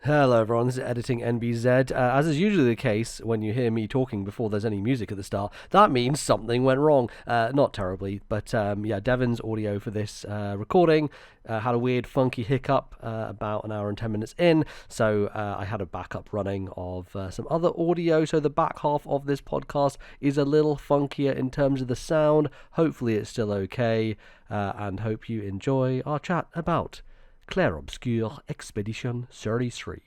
Hello everyone, this is Editing NBZ. As is usually the case when you hear me talking before there's any music at the start, that means something went wrong. Not terribly, but yeah, Devon's audio for this recording had a weird funky hiccup about an hour and 10 minutes in, so I had a backup running of some other audio, so the back half of this podcast is a little funkier in terms of the sound. Hopefully it's still okay, and hope you enjoy our chat about Clair Obscur Expedition 33.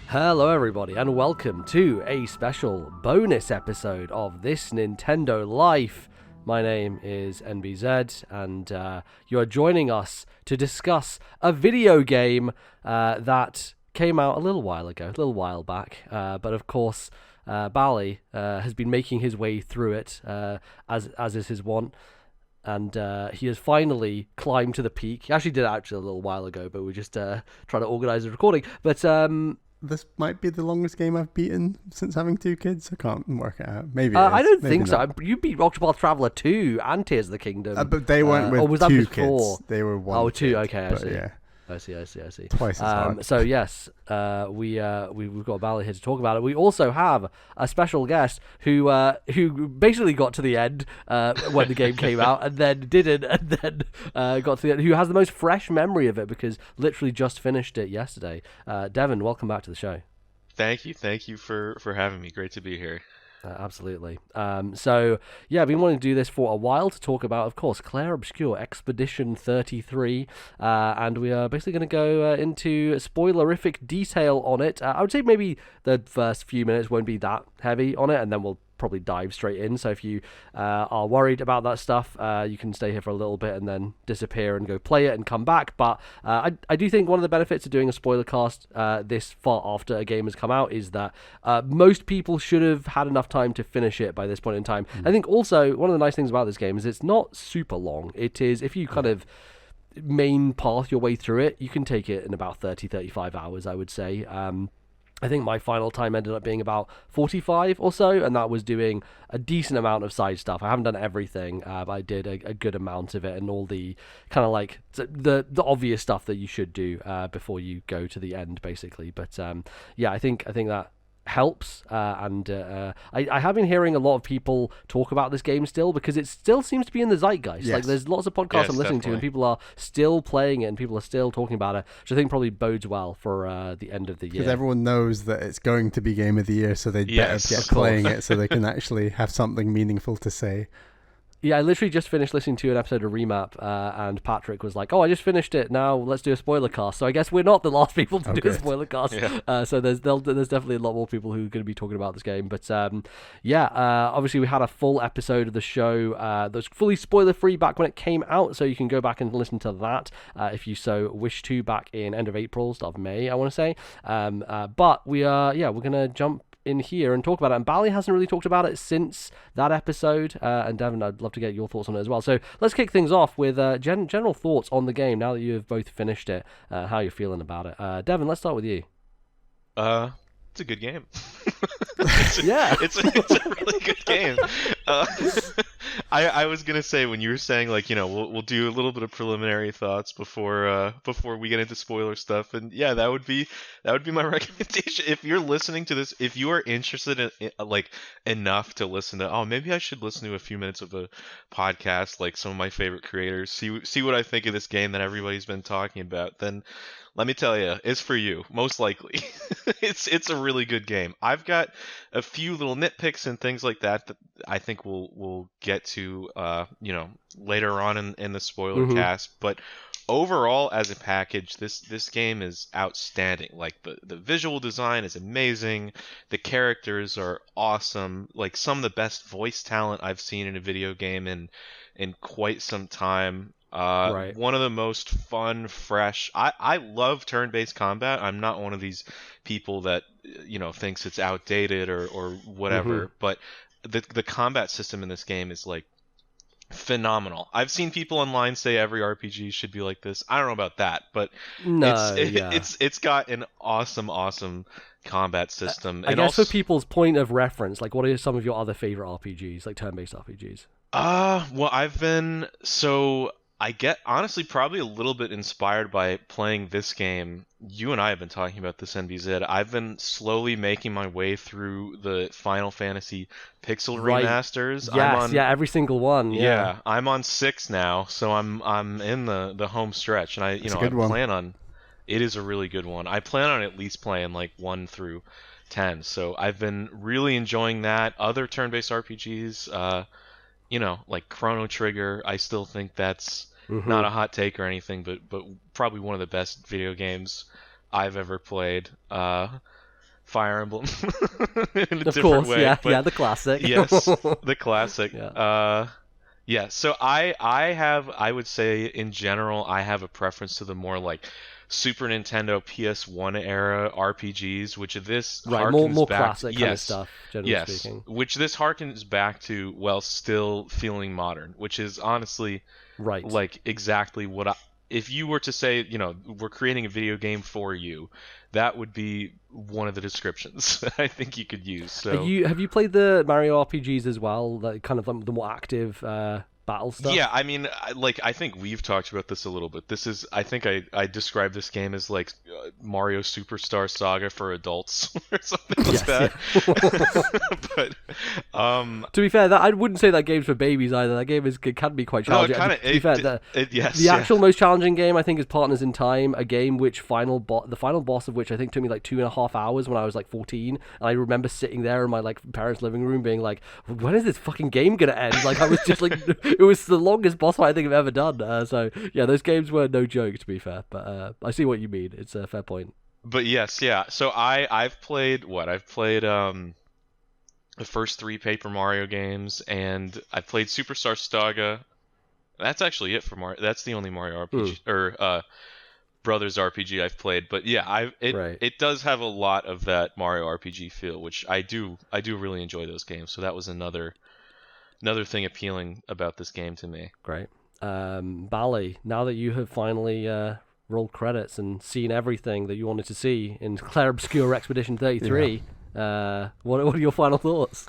Hello everybody and welcome to a special bonus episode of This Nintendo Life. My name is NBZ and you are joining us to discuss a video game that came out a little while back, but of course Bally has been making his way through it as is his wont. And he has finally climbed to the peak. He actually did it a little while ago, but we're just trying to organise the recording. But this might be the longest game I've beaten since having two kids. I can't work it out. Maybe I don't Maybe think not. so. You beat Octopath Traveler 2 and Tears of the Kingdom. But they weren't with or was that two before? kids. They were one. Oh, two. kid, Okay, I see. Yeah. I see. Twice as hard. So yes, we've got Bally here to talk about it. We also have a special guest who basically got to the end when the game came out and then didn't, and then got to the end. Who has the most fresh memory of it because literally just finished it yesterday. Devon, welcome back to the show. Thank you for having me. Great to be here. Absolutely. So, yeah, I've been wanting to do this for a while to talk about, of course, Clair Obscur Expedition 33, and we are basically going to go into spoilerific detail on it. I would say maybe the first few minutes won't be that heavy on it, and then we'll probably dive straight in. So if you are worried about that stuff, you can stay here for a little bit and then disappear and go play it and come back. But I do think one of the benefits of doing a spoiler cast this far after a game has come out is that most people should have had enough time to finish it by this point in time. I think also one of the nice things about this game is it's not super long. It is, if you kind of main path your way through it, you can take it in about 35 hours, I would say. I think my final time ended up being about 45 or so, and that was doing a decent amount of side stuff. I haven't done everything, but I did a good amount of it, and all the kind of like the obvious stuff that you should do before you go to the end, basically. But yeah, I think that helps, and I have been hearing a lot of people talk about this game still because it still seems to be in the zeitgeist. Yes. Like there's lots of podcasts I'm listening to and people are still playing it and people are still talking about it, which I think probably bodes well for the end of the year. Because everyone knows that it's going to be Game of the Year, so they'd better get playing it so they can actually have something meaningful to say. Yeah, I literally just finished listening to an episode of Remap, and Patrick was like, "Oh, I just finished it. Now let's do a spoiler cast." So I guess we're not the last people to do a spoiler cast. Yeah. So there's definitely a lot more people who are going to be talking about this game. But obviously we had a full episode of the show that was fully spoiler free back when it came out, so you can go back and listen to that if you so wish to. Back in end of April, start of May, I want to say. But we're gonna jump in here and talk about it. And Bally hasn't really talked about it since that episode. And Devon, I'd love to get your thoughts on it as well. So let's kick things off with general thoughts on the game now that you have both finished it, how you're feeling about it. Devon, let's start with you. It's a good game. It's a really good game. I was gonna say, when you were saying, like, we'll do a little bit of preliminary thoughts before we get into spoiler stuff, and yeah, that would be my recommendation. If you're listening to this, if you are interested in like enough to listen to, oh, maybe I should listen to a few minutes of a podcast, like some of my favorite creators, see what I think of this game that everybody's been talking about, then let me tell you, it's for you, most likely. It's a really good game. I've got a few little nitpicks and things like that I think we'll get to later on in the spoiler cast. But overall, as a package, this game is outstanding. Like, the visual design is amazing. The characters are awesome. Like, some of the best voice talent I've seen in a video game in quite some time. Right. One of the most fun, fresh. I love turn-based combat. I'm not one of these people that thinks it's outdated or whatever. But the combat system in this game is like phenomenal. I've seen people online say every RPG should be like this. I don't know about that, but it's got an awesome combat system. I guess for people's point of reference, like, what are some of your other favorite RPGs, like turn-based RPGs? Well, I get, honestly, probably a little bit inspired by playing this game. You and I have been talking about this, NBZ. I've been slowly making my way through the Final Fantasy Pixel remasters. Yes, every single one. Yeah, I'm on 6 now, so I'm in the home stretch, and I plan on. It is a really good one. I plan on at least playing like 1 through 10. So I've been really enjoying that. Other turn-based RPGs, like Chrono Trigger. I still think that's not a hot take or anything, but probably one of the best video games I've ever played. Fire Emblem in a different way. Yeah, the classic. Yes, the classic. Yeah. So I would say in general, I have a preference to the more like Super Nintendo PS1 era RPGs, which this harkens more back classic kind of stuff, generally speaking. Which this harkens back to while still feeling modern, which is honestly like exactly what if you were to say, we're creating a video game for you, that would be one of the descriptions I think you could use. So have you played the Mario RPGs as well, like kind of the more active battle stuff? Yeah, I mean, I think we've talked about this a little bit. This is, I think I described this game as like Mario Superstar Saga for adults or something like that. But to be fair, I wouldn't say that game's for babies either. That game can be quite challenging. To be fair, the actual most challenging game I think is Partners in Time, a game which the final boss of which I think took me like 2.5 hours when I was like 14, and I remember sitting there in my like parents' living room being like, when is this fucking game gonna end? Like, I was just like it was the longest boss fight I think I've ever done. So yeah, those games were no joke, to be fair. But I see what you mean. It's a fair point. But yes, yeah. So I've played the first 3 Paper Mario games, and I played Superstar Saga. That's actually it for Mario. That's the only Mario RPG or Brothers RPG I've played. But yeah, it does have a lot of that Mario RPG feel, which I do really enjoy those games. So that was another thing appealing about this game to me. Great. Bally, now that you have finally rolled credits and seen everything that you wanted to see in Clair Obscur Expedition 33, what are your final thoughts?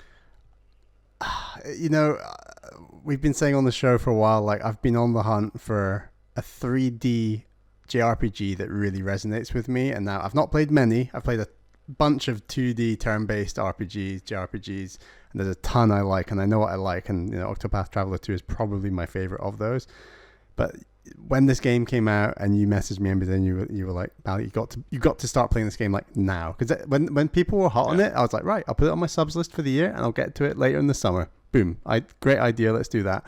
We've been saying on the show for a while, like, I've been on the hunt for a 3D JRPG that really resonates with me, and now I've not played many. I've played a bunch of 2D turn-based JRPGs, and there's a ton I like, and I know what I like, and Octopath Traveler 2 is probably my favorite of those. But when this game came out and you messaged me and you were like, Bally, you got to start playing this game like now, because when people were hot on it, I was like, right, I'll put it on my subs list for the year and I'll get to it later in the summer. Boom, great idea, let's do that.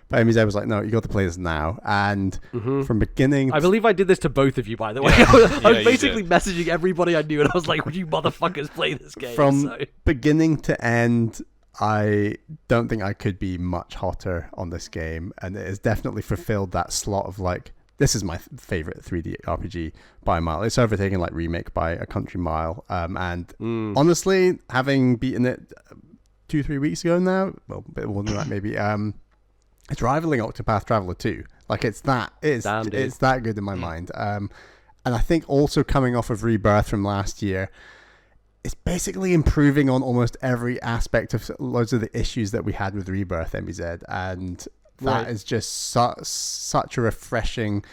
But MZ was like, no, you got to play this now. And from beginning... I believe I did this to both of you, by the way. I was basically messaging everybody I knew, and I was like, would you motherfuckers play this game? From beginning to end, I don't think I could be much hotter on this game. And it has definitely fulfilled that slot of, like, this is my favorite 3D RPG by a mile. It's overtaken like Remake by a country mile. And honestly, having beaten it 2-3 weeks ago now, well, a bit more than that maybe, it's rivaling Octopath Traveler 2. Like it's that good in my mind. And I think also coming off of Rebirth from last year, it's basically improving on almost every aspect of loads of the issues that we had with Rebirth, MBZ, and that is just such a refreshing,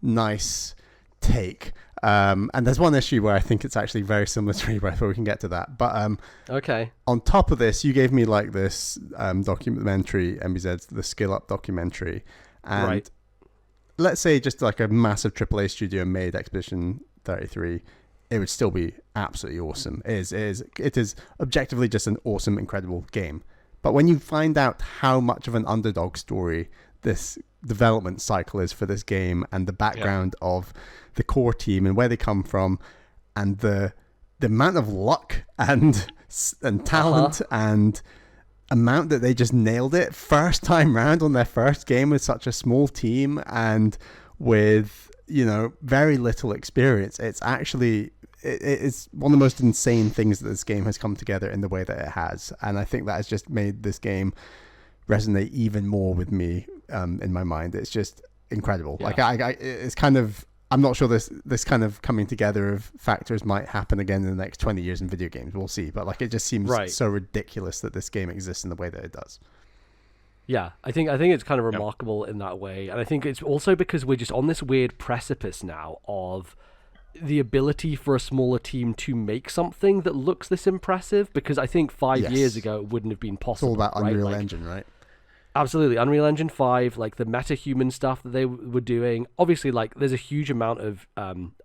nice take. And there's one issue where I think it's actually very similar to Rebirth, but we can get to that. But okay. On top of this, you gave me like this documentary, MBZ's the Skill Up documentary, and let's say just like a massive AAA studio made Expedition 33. It would still be absolutely awesome. It is objectively just an awesome, incredible game. But when you find out how much of an underdog story this development cycle is for this game, and the background of the core team and where they come from, and the amount of luck and talent and amount that they just nailed it first time round on their first game with such a small team and with, you know, very little experience, it's actually it's one of the most insane things that this game has come together in the way that it has. And I think that has just made this game resonate even more with me in my mind. It's just incredible. Like it's kind of, I'm not sure this kind of coming together of factors might happen again in the next 20 years in video games. We'll see. But like, it just seems so ridiculous that this game exists in the way that it does. Yeah, I think it's kind of remarkable in that way. And I think it's also because we're just on this weird precipice now of the ability for a smaller team to make something that looks this impressive, because I think 5 years ago it wouldn't have been possible. It's all about Unreal Engine, right? Absolutely. Unreal Engine 5, like the metahuman stuff that they were doing. Obviously, like there's a huge amount of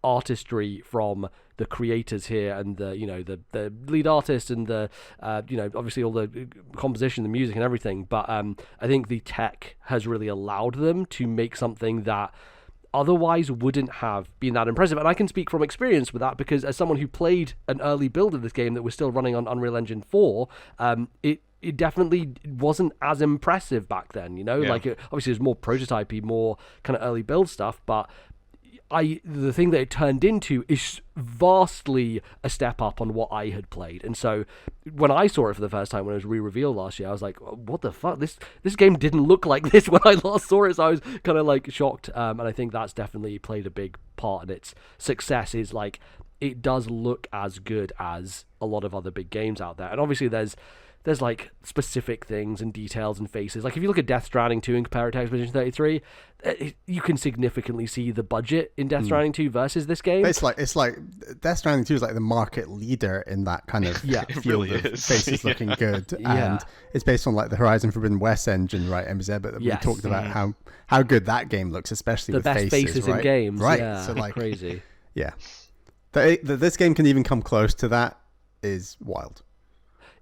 artistry from the creators here, and the lead artist, and the obviously all the composition, the music and everything. But I think the tech has really allowed them to make something that otherwise wouldn't have been that impressive. And I can speak from experience with that, because as someone who played an early build of this game that was still running on Unreal Engine 4, it definitely wasn't as impressive back then, like obviously there's more prototypey, more kind of early build stuff, but the thing that it turned into is vastly a step up on what I had played. And so when I saw it for the first time when it was re-revealed last year, I was like, what the fuck? This game didn't look like this when I last saw it, so I was kind of like shocked. And I think that's definitely played a big part in its success, is like it does look as good as a lot of other big games out there. And obviously there's like specific things and details and faces. Like if you look at Death Stranding 2 and compare it to Expedition 33, you can significantly see the budget in Death Stranding 2 versus this game. It's like Death Stranding 2 is like the market leader in that kind of field really of is. faces looking good. And it's based on like the Horizon Forbidden West engine, right, MZ? But we talked about how good that game looks, especially the with best faces right? in games. Right. Yeah, so like crazy. Yeah. That this game can even come close to that is wild.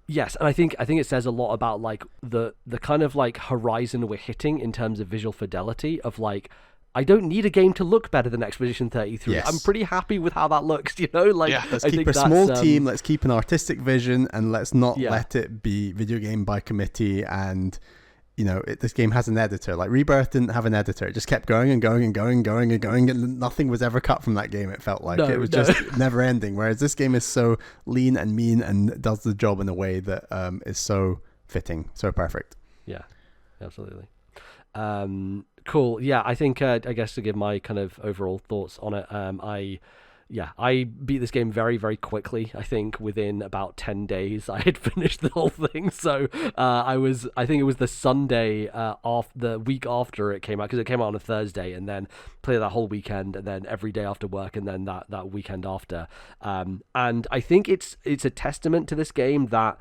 Yes, and I think it says a lot about like the kind of like horizon we're hitting in terms of visual fidelity of like, I don't need a game to look better than Expedition 33. Yes. I'm pretty happy with how that looks, Let's keep a small team, let's keep an artistic vision, and let's not let it be video game by committee. And this game has an editor. Like Rebirth didn't have an editor. It just kept going and going and going and going and going, and nothing was ever cut from that game. It felt like it was just never ending. Whereas this game is so lean and mean and does the job in a way that is so fitting, so perfect. Yeah, absolutely. Cool. Yeah, I think I guess to give my kind of overall thoughts on it, I beat this game very, very quickly. I think within about 10 days I had finished the whole thing. So I think it was the Sunday the week after it came out, because it came out on a Thursday, and then played that whole weekend, and then every day after work, and then that weekend after. And I think it's a testament to this game that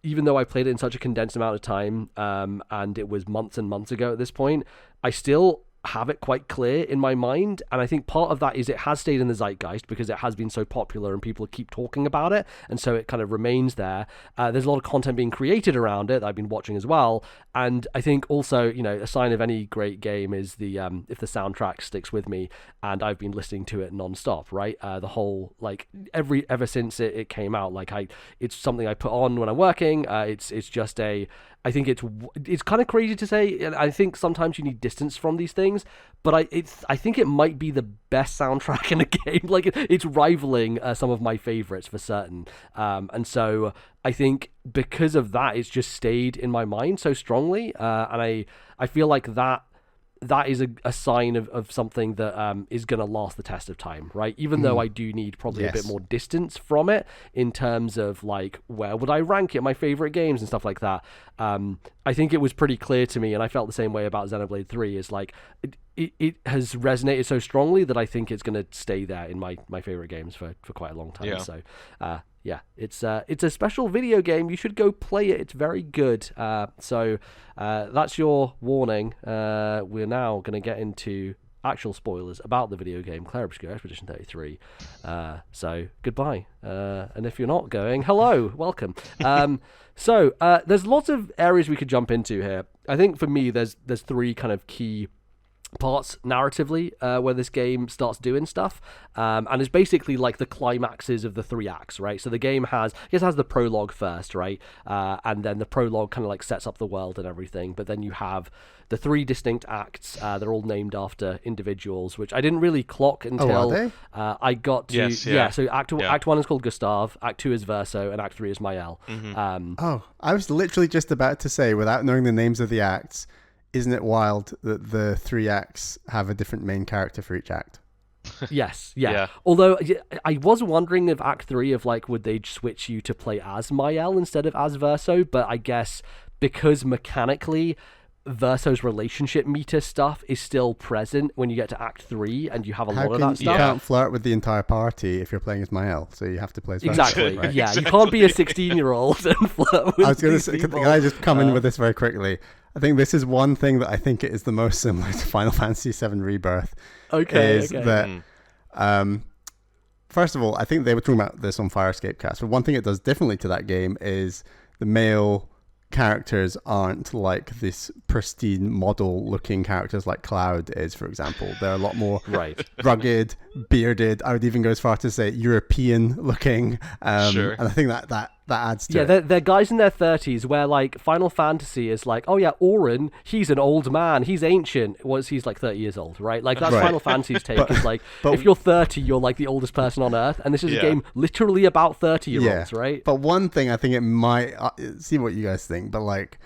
even though I played it in such a condensed amount of time, and it was months and months ago at this point, I still have it quite clear in my mind. And I think part of that is it has stayed in the zeitgeist because it has been so popular and people keep talking about it, and so it kind of remains there. There's a lot of content being created around it that I've been watching as well. And I think also, a sign of any great game is the if the soundtrack sticks with me, and I've been listening to it non-stop, right? The whole, like, ever since it came out, like it's something I put on when I'm working. It's just a I think it's kind of crazy to say, and I think sometimes you need distance from these things, but I think it might be the best soundtrack in a game. Like it's rivaling some of my favorites for certain, and so I think because of that, it's just stayed in my mind so strongly, and I feel like that is a sign of something that is going to last the test of time, right? Even though I do need probably a bit more distance from it in terms of like where would I rank it, my favorite games and stuff like that. I think it was pretty clear to me, and I felt the same way about Xenoblade 3, is like it has resonated so strongly that I think it's going to stay there in my favorite games for quite a long time. Yeah. So yeah, it's a special video game. You should go play it. It's very good. So that's your warning. We're now going to get into actual spoilers about the video game Clair Obscur Expedition 33. So goodbye. And if you're not going, hello, welcome. So there's lots of areas we could jump into here. I think for me, there's three kind of key parts narratively where this game starts doing stuff, and it's basically like the climaxes of the three acts, right? So the game has the prologue first, right? And then the prologue kind of like sets up the world and everything, but then you have the three distinct acts. They're all named after individuals, which I didn't really clock until I got to so act 1 is called Gustav, act 2 is Verso, and act 3 is Mael. I was literally just about to say, without knowing the names of the acts, isn't it wild that the three acts have a different main character for each act? Yes, yeah. Although I was wondering if Act 3, would they switch you to play as Mael instead of as Verso, but I guess because mechanically Verso's relationship meter stuff is still present when you get to Act 3, and you have a lot of that stuff. You can't flirt with the entire party if you're playing as Mael, so you have to play as Verso. Exactly, right? yeah. You can't be a 16-year-old and flirt with I was going to say, people. can I just come in with this very quickly? I think this is one thing that I think it is the most similar to Final Fantasy VII Rebirth. That, first of all, I think they were talking about this on Firescape Cast, but one thing it does differently to that game is the male characters aren't like this pristine model-looking characters like Cloud is, for example. They're a lot more rugged, bearded. I would even go as far to say European-looking. And I think that adds to it. Yeah, they're guys in their 30s where, like, Final Fantasy is like, oh yeah, Auron, he's an old man, he's ancient. He's like 30 years old, right? Like, that's Final Fantasy's take. Is like, if you're 30, you're like the oldest person on Earth, and this is a game literally about 30-year-olds, right? But one thing I think it might, see what you guys think, but like,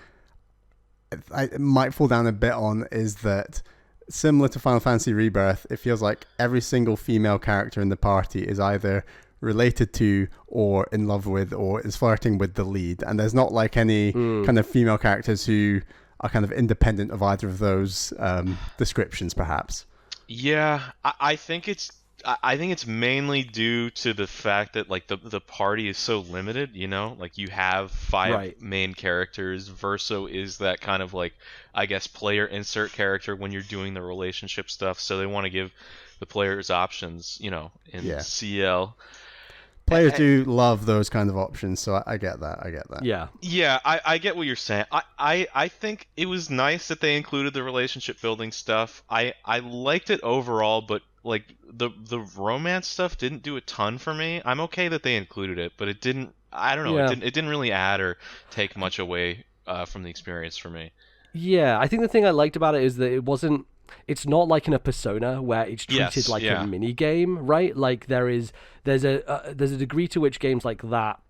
it might fall down a bit on is that, similar to Final Fantasy Rebirth, it feels like every single female character in the party is either related to or in love with or is flirting with the lead, and there's not like any kind of female characters who are kind of independent of either of those descriptions, perhaps. I think it's mainly due to the fact that like the party is so limited, you know, like you have 5 main characters. Verso is that kind of like, I guess, player insert character when you're doing the relationship stuff, so they want to give the players options, you know, in CL. Players do love those kind of options, so I get that. Yeah, I get what you're saying. I think it was nice that they included the relationship building stuff. I liked it overall, but like the romance stuff didn't do a ton for me. I'm okay that they included it, but it didn't. I don't know. It didn't really add or take much away from the experience for me. Yeah, I think the thing I liked about it is that it's not like in a Persona where it's treated like a mini game, right? Like there's a degree to which games like that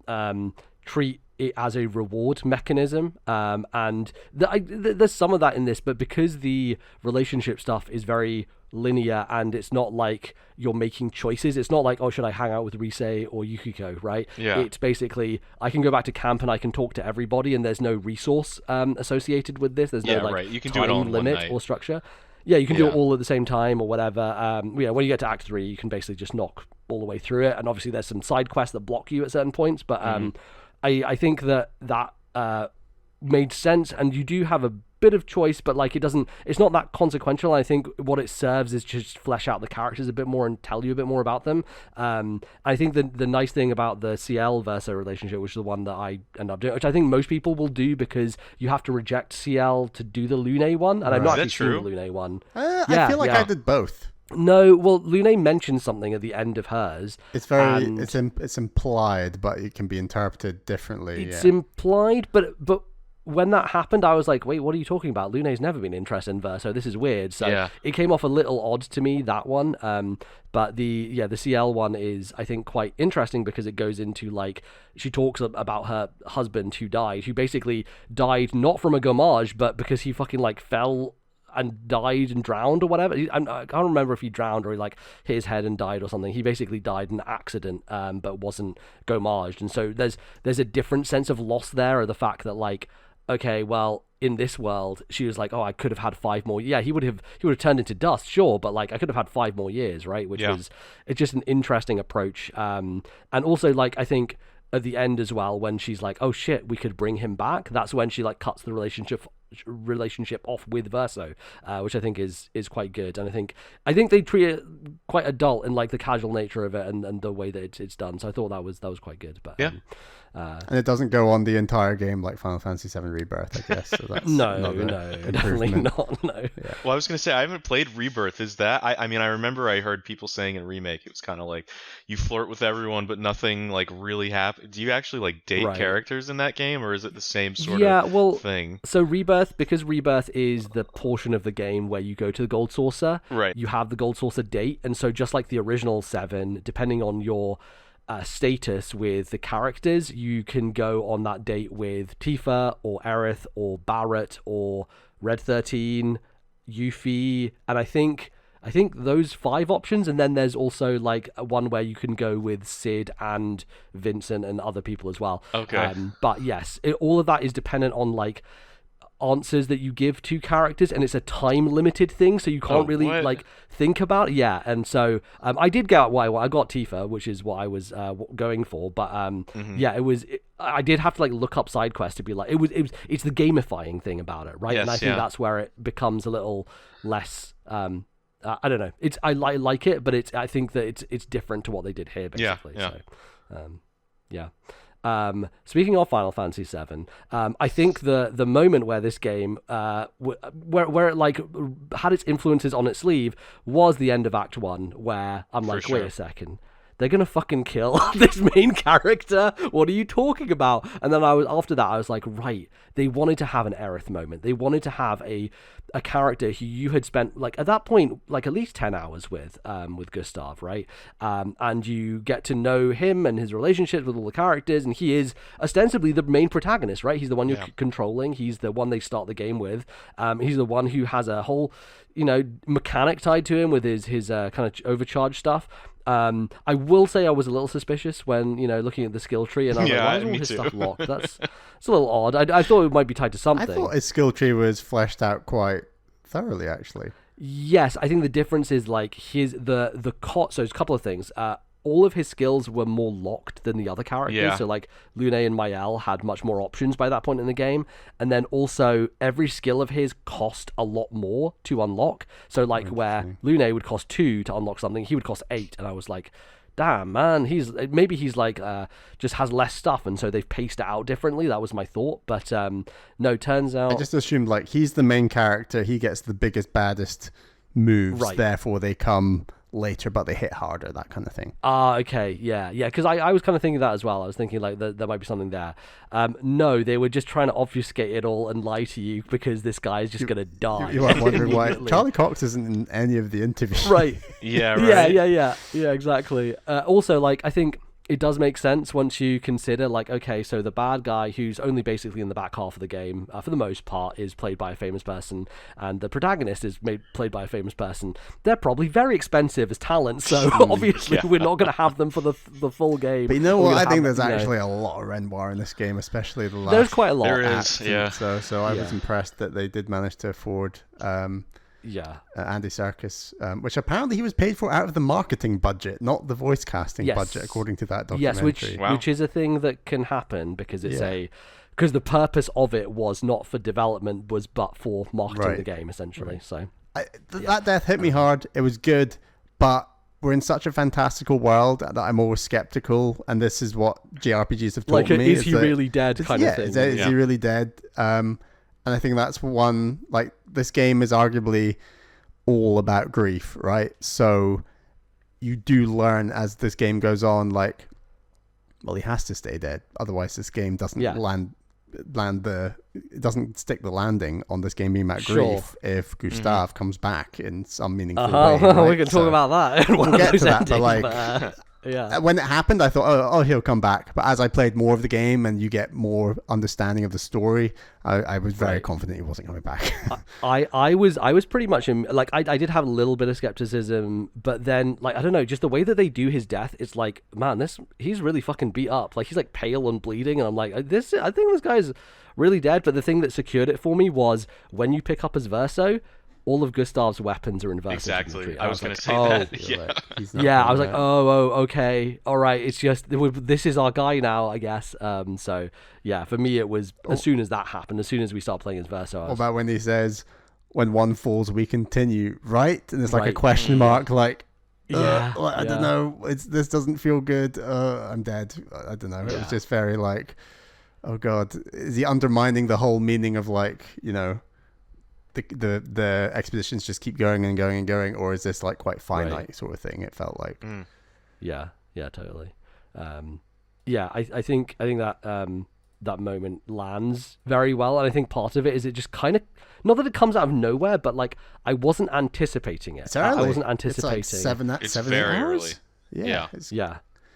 treat it as a reward mechanism, and there's some of that in this, but because the relationship stuff is very linear and it's not like you're making choices, it's not like, oh, should I hang out with Rise or Yukiko, right? It's basically, I can go back to camp and I can talk to everybody, and there's no resource associated with this. There's no like you can time do it all in limit or structure. Yeah, you can do it all at the same time or whatever. When you get to Act 3, you can basically just knock all the way through it, and obviously there's some side quests that block you at certain points, but I think that made sense, and you do have a bit of choice, but like it's not that consequential. I think what it serves is just flesh out the characters a bit more and tell you a bit more about them. I think the nice thing about the CL Verso relationship, which is the one that I end up doing, which I think most people will do because you have to reject CL to do the Lune one, and I've not actually seen the Lune one. I feel like I did both. No, well, Lune mentions something at the end of hers. It's very it's implied, but it can be interpreted differently. It's implied, but when that happened, I was like, wait, what are you talking about? Lune's never been interested in Verso. This is weird. So Yeah. it came off a little odd to me, that one. But the CL one is, I think, quite interesting because it goes into, like, she talks about her husband who died, who basically died not from a gommage, but because he fucking, like, fell and died and drowned or whatever. I can't remember if he drowned or he, like, hit his head and died or something. He basically died in an accident, but wasn't gommaged. And so there's a different sense of loss there, or the fact that, like, okay, well, in this world, she was like, oh, I could have had 5 more. Yeah, he would have turned into dust, sure, but, like, I could have had 5 more years, right? Which was, it's just an interesting approach. And also, like, I think at the end as well, when she's like, oh shit, we could bring him back, that's when she, like, cuts the relationship off with Verso, which I think is quite good. And I think they treat it quite adult in, like, the casual nature of it and the way that it's done. So I thought that was quite good. But and it doesn't go on the entire game like Final Fantasy VII Rebirth, I guess. So that's no, definitely not. No. Yeah. Well, I was gonna say I haven't played Rebirth. Is that? I mean, I remember I heard people saying in Remake it was kind of like you flirt with everyone, but nothing, like, really happens. Do you actually, like, date characters in that game, or is it the same sort of thing? So Rebirth, because Rebirth is the portion of the game where you go to the Gold Saucer, right? You have the Gold Saucer date, and so just like the original 7, depending on your status with the characters, you can go on that date with Tifa or Aerith or Barrett or Red 13, Yuffie, and I think those 5 options, and then there's also, like, one where you can go with Sid and Vincent and other people as well. Okay. But yes, all of that is dependent on, like, answers that you give to characters, and it's a time limited thing, so you can't really like think about it. Yeah, and so I did get what I got Tifa, which is what I was going for, but yeah, I did have to, like, look up side quests to be like, it's the gamifying thing about it, right? Yes, and I think that's where it becomes a little less I don't know, I like it, but I think that it's different to what they did here, basically. So speaking of Final Fantasy VII, I think the moment where this game, where it, like, had its influences on its sleeve was the end of Act 1, where I'm like, wait a second, they're gonna fucking kill this main character. What are you talking about? And then after that I was like, right, they wanted to have an Aerith moment. They wanted to have a character who you had spent, like, at that point, like, at least 10 hours with Gustav, right? And you get to know him and his relationships with all the characters, and he is ostensibly the main protagonist, right? He's the one you're controlling. He's the one they start the game with. He's the one who has a whole, mechanic tied to him with his kind of overcharged stuff. I will say I was a little suspicious when, looking at the skill tree, and I was like, why is all his stuff locked? It's a little odd. I thought it might be tied to something. I thought his skill tree was fleshed out quite thoroughly, actually. Yes, I think the difference is, like, so there's a couple of things. All of his skills were more locked than the other characters. Yeah. So, like, Lune and Mael had much more options by that point in the game. And then also, every skill of his cost a lot more to unlock. So, like, where Lune would cost 2 to unlock something, he would cost 8. And I was like, damn, man, maybe he's like, just has less stuff, and so they've paced it out differently. That was my thought. But no, turns out... I just assumed, like, he's the main character, he gets the biggest, baddest moves, therefore they come later, but they hit harder, that kind of thing. Okay, yeah, because I was kind of thinking that as well. I was thinking, like, there might be something there. No, they were just trying to obfuscate it all and lie to you because this guy is just going to die. You weren't wondering why Charlie Cox isn't in any of the interviews. Right. Yeah, right. Yeah, exactly. Also, like, I think it does make sense once you consider, like, okay, so the bad guy, who's only basically in the back half of the game, for the most part, is played by a famous person, and the protagonist is played by a famous person. They're probably very expensive as talent, so obviously we're not going to have them for the full game. But you know what? I think there's actually a lot of Renoir in this game, especially the last. There's quite a lot. There is, yeah. So I was impressed that they did manage to afford. Andy Serkis, which apparently he was paid for out of the marketing budget, not the voice casting budget, according to that documentary. Yes, which is a thing that can happen because it's because the purpose of it was not for development, but for marketing the game, essentially. So that death hit me hard. It was good, but we're in such a fantastical world that I'm always skeptical, and this is what JRPGs have taught me. Is he really dead kind of thing? Is he really dead? And I think that's one, like, this game is arguably all about grief, right? So you do learn as this game goes on, like, well, he has to stay dead. Otherwise, this game doesn't land stick the landing on this game being about Sure. grief if Gustav comes back in some meaningful way. Well, we right? can talk about that. We'll get to that, but like, yeah. when it happened, I thought, oh, he'll come back. But as I played more of the game and you get more understanding of the story, I was very confident he wasn't coming back. I was pretty much like I did have a little bit of skepticism, but then like I don't know, just the way that they do his death, it's like, man, he's really fucking beat up. Like he's like pale and bleeding, and I'm like, I think this guy's really dead. But the thing that secured it for me was when you pick up as Verso, all of Gustav's weapons are inverted. Exactly. I was going like, to say that. Yeah. I was like, oh, okay, all right. It's just this is our guy now, I guess. So yeah, for me it was as soon as that happened, as soon as we start playing as Verso. What about when he says, "When one falls, we continue," right? And there's like a question mark, like. I don't know. This doesn't feel good. I'm dead. I don't know. It was just very like, oh god, is he undermining the whole meaning of like, you know, the expeditions just keep going and going and going, or is this like quite finite sort of thing? It felt like. Yeah, totally. I think that that moment lands very well, and I think part of it is it just kind of, not that it comes out of nowhere, but like I wasn't anticipating it. It's early. I wasn't anticipating. It's like It's 7 very hours? early. Yeah.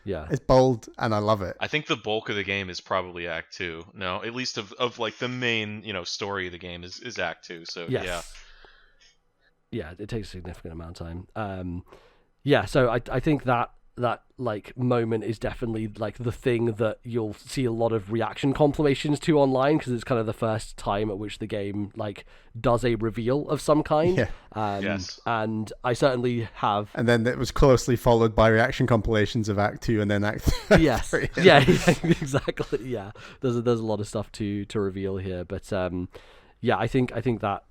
Yeah. It's bold, and I love it. I think the bulk of the game is probably Act 2. No, at least of like the main, you know, story of the game is Act 2. So yes. Yeah, it takes a significant amount of time. So I think that like moment is definitely like the thing that you'll see a lot of reaction compilations to online, because it's kind of the first time at which the game like does a reveal of some kind. Yes. And I certainly have. And then it was closely followed by reaction compilations of Act 2 and then Act 3. Yes. Yeah, exactly. Yeah. There's a lot of stuff to reveal here, but I think that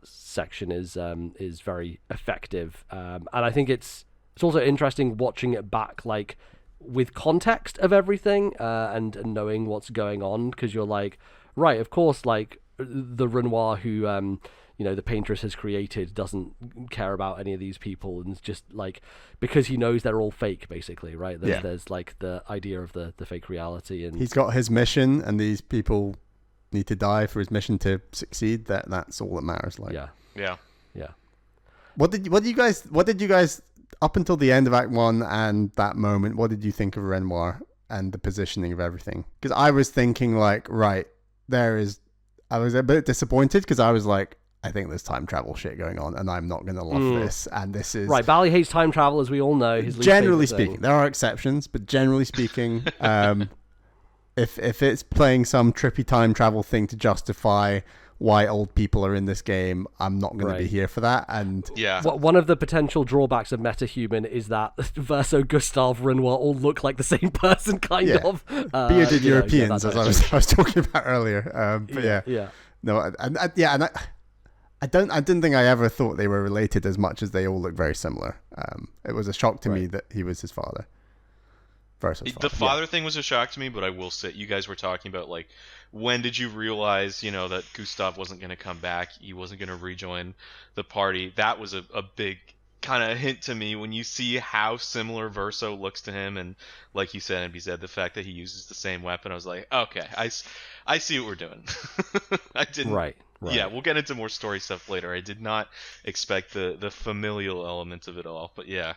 section is very effective, and I think it's also interesting watching it back, like with context of everything, and knowing what's going on, because you're like, right, of course, like the Renoir who the paintress has created doesn't care about any of these people, and it's just like because he knows they're all fake, basically, right? There's like the idea of the fake reality, and he's got his mission, and these people need to die for his mission to succeed. That's all that matters. Like, yeah. What did you guys up until the end of Act 1 and that moment, what did you think of Renoir and the positioning of everything? Because I was thinking like, right, I was a bit disappointed, because I was like, I think there's time travel shit going on, and I'm not going to love this. And this is right. Bally hates time travel, as we all know. His generally speaking, there are exceptions, but generally speaking, if it's playing some trippy time travel thing to justify why old people are in this game, I'm not going to be here for that. And one of the potential drawbacks of MetaHuman is that Verso, Gustav, Renoir all look like the same person, kind of. Bearded Europeans, as I was talking about earlier. No, I didn't think I ever thought they were related as much as they all look very similar. It was a shock to me that he was his father. The father thing was a shock to me, but I will say, you guys were talking about like, when did you realize, that Gustav wasn't going to come back? He wasn't going to rejoin the party. That was a big kind of hint to me when you see how similar Verso looks to him, and like you said, MBZ, the fact that he uses the same weapon. I was like, okay, I see what we're doing. I didn't. Right. Yeah, we'll get into more story stuff later. I did not expect the familial elements of it all, but yeah.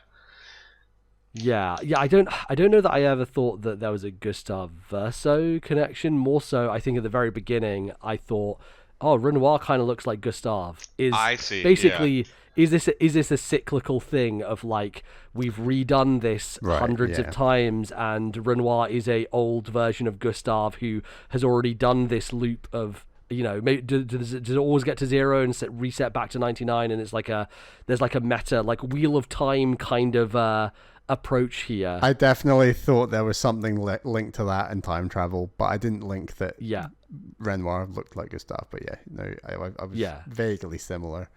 Yeah. I don't know that I ever thought that there was a Gustav Verso connection. More so, I think at the very beginning, I thought, oh, Renoir kind of looks like Gustav. I see. Basically, is this a cyclical thing of like, we've redone this hundreds of times, and Renoir is a old version of Gustav who has already done this loop of, does it always get to 0 and reset back to 99, and it's like there's like a meta, like Wheel of Time kind of approach here. I definitely thought there was something linked to that in time travel, but I didn't link that Renoir looked like Gustav. But I was vaguely similar.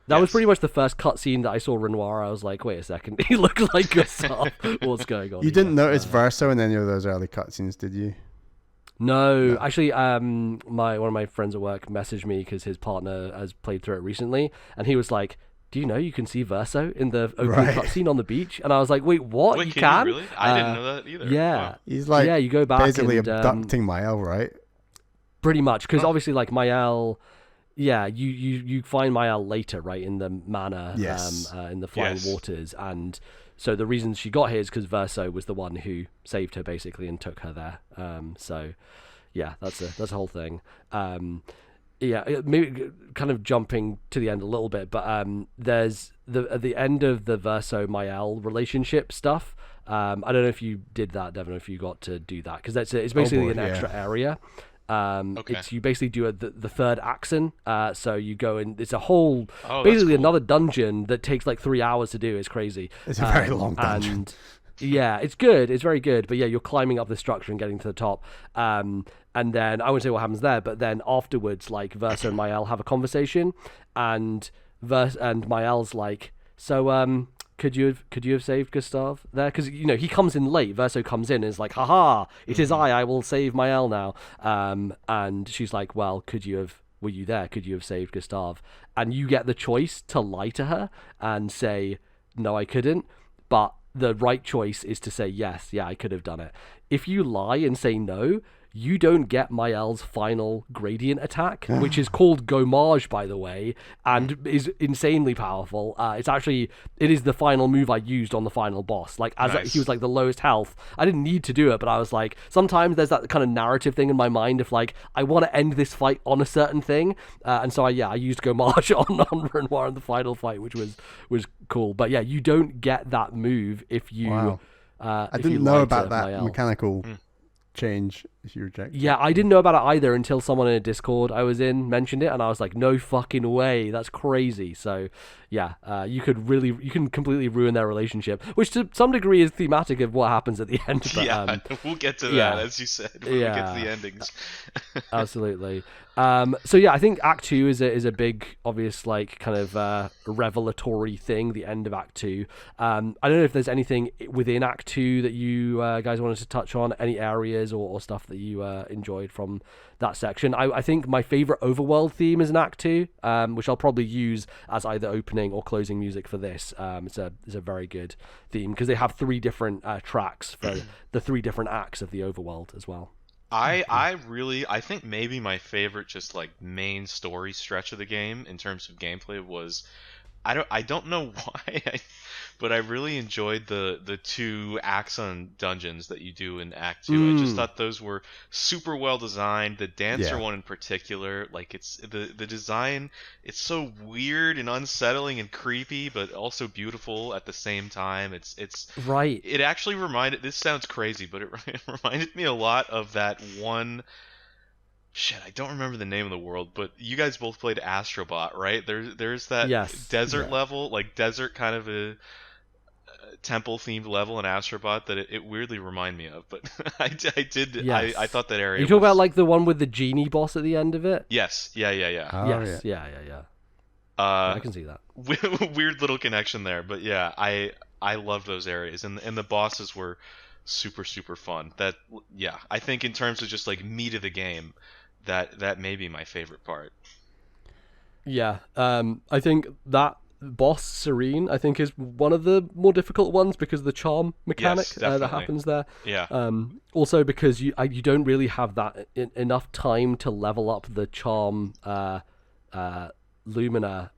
That was pretty much the first cutscene that I saw Renoir. I was like, wait a second, he looks like Gustav. What's going on? You didn't notice Verso in any of those early cutscenes, did you? No, actually, one of my friends at work messaged me because his partner has played through it recently, and he was like, do you know you can see Verso in the opening cutscene on the beach? And I was like, wait, what? Wait, you can? You really? I didn't know that either. Yeah. Wow. He's like, you go back basically and, abducting Mael, right? Pretty much, because obviously, like, Mael, yeah, you find Mael later, right, in the manor, Yes. in the Flying Yes. Waters, and so the reason she got here is because Verso was the one who saved her, basically, and took her there. So, yeah, that's a whole thing. Maybe kind of jumping to the end a little bit, but there's at the end of the Verso Mael relationship stuff. I don't know if you did that, Devon, or if you got to do that, because it's basically an extra area. It's you basically do the third Axon, so you go in. It's a whole basically another dungeon that takes like 3 hours to do. It's crazy. It's a very long dungeon. And yeah, it's good. It's very good. But yeah, you're climbing up the structure and getting to the top. And then I won't say what happens there, but then afterwards, like Verso and Mael have a conversation, and Mael's like, so could you have saved Gustav there? Because he comes in late. Verso comes in and is like, haha, it is I will save Mael now. And she's like, well, were you there? Could you have saved Gustav? And you get the choice to lie to her and say, no, I couldn't. But the right choice is to say, yes, yeah, I could have done it. If you lie and say no, you don't get Mael's final gradient attack, which is called Gommage, by the way, and is insanely powerful. It is the final move I used on the final boss. Like, he was like the lowest health. I didn't need to do it, but I was like, sometimes there's that kind of narrative thing in my mind of like, I want to end this fight on a certain thing, and so I used Gommage on Renoir in the final fight, which was cool. But yeah, you don't get that move if you. Wow. I didn't know about that mechanical change if you reject it. Yeah, I didn't know about it either until someone in a Discord I was in mentioned it, and I was like, no fucking way, that's crazy. So yeah, you can completely ruin their relationship, which to some degree is thematic of what happens at the end. But, we'll get to that, as you said, when we get to the endings. Absolutely. So yeah, I think Act 2 is a big, obvious, like, kind of revelatory thing, the end of Act 2. I don't know if there's anything within Act 2 that you guys wanted to touch on, any areas or stuff that you enjoyed from that section. I think my favorite overworld theme is in Act 2, which I'll probably use as either opening or closing music for this. It's a very good theme, because they have 3 different tracks for the 3 different acts of the overworld as well. I think maybe my favorite just like main story stretch of the game in terms of gameplay was, I don't know why, but I really enjoyed the 2 Axon dungeons that you do in Act 2. I just thought those were super well designed. The dancer one in particular, like, it's the design, it's so weird and unsettling and creepy, but also beautiful at the same time. It's right. It actually reminded, this sounds crazy, but it reminded me a lot of that one. Shit, I don't remember the name of the world, but you guys both played Astrobot, right? There's that desert level, like desert kind of a temple-themed level in Astrobot that it weirdly reminded me of. But I did. Yes. I thought that area. You talk about like the one with the genie boss at the end of it? Yes. Yeah. Oh, yes. Yeah. I can see that. Weird little connection there, but yeah, I love those areas, and the bosses were super fun. I think in terms of just like meat of the game, that may be my favorite part. Yeah, I think that boss Serene, I think, is one of the more difficult ones because of the charm mechanic that happens there. Yeah. Also because you don't really have that enough time to level up the charm Lumina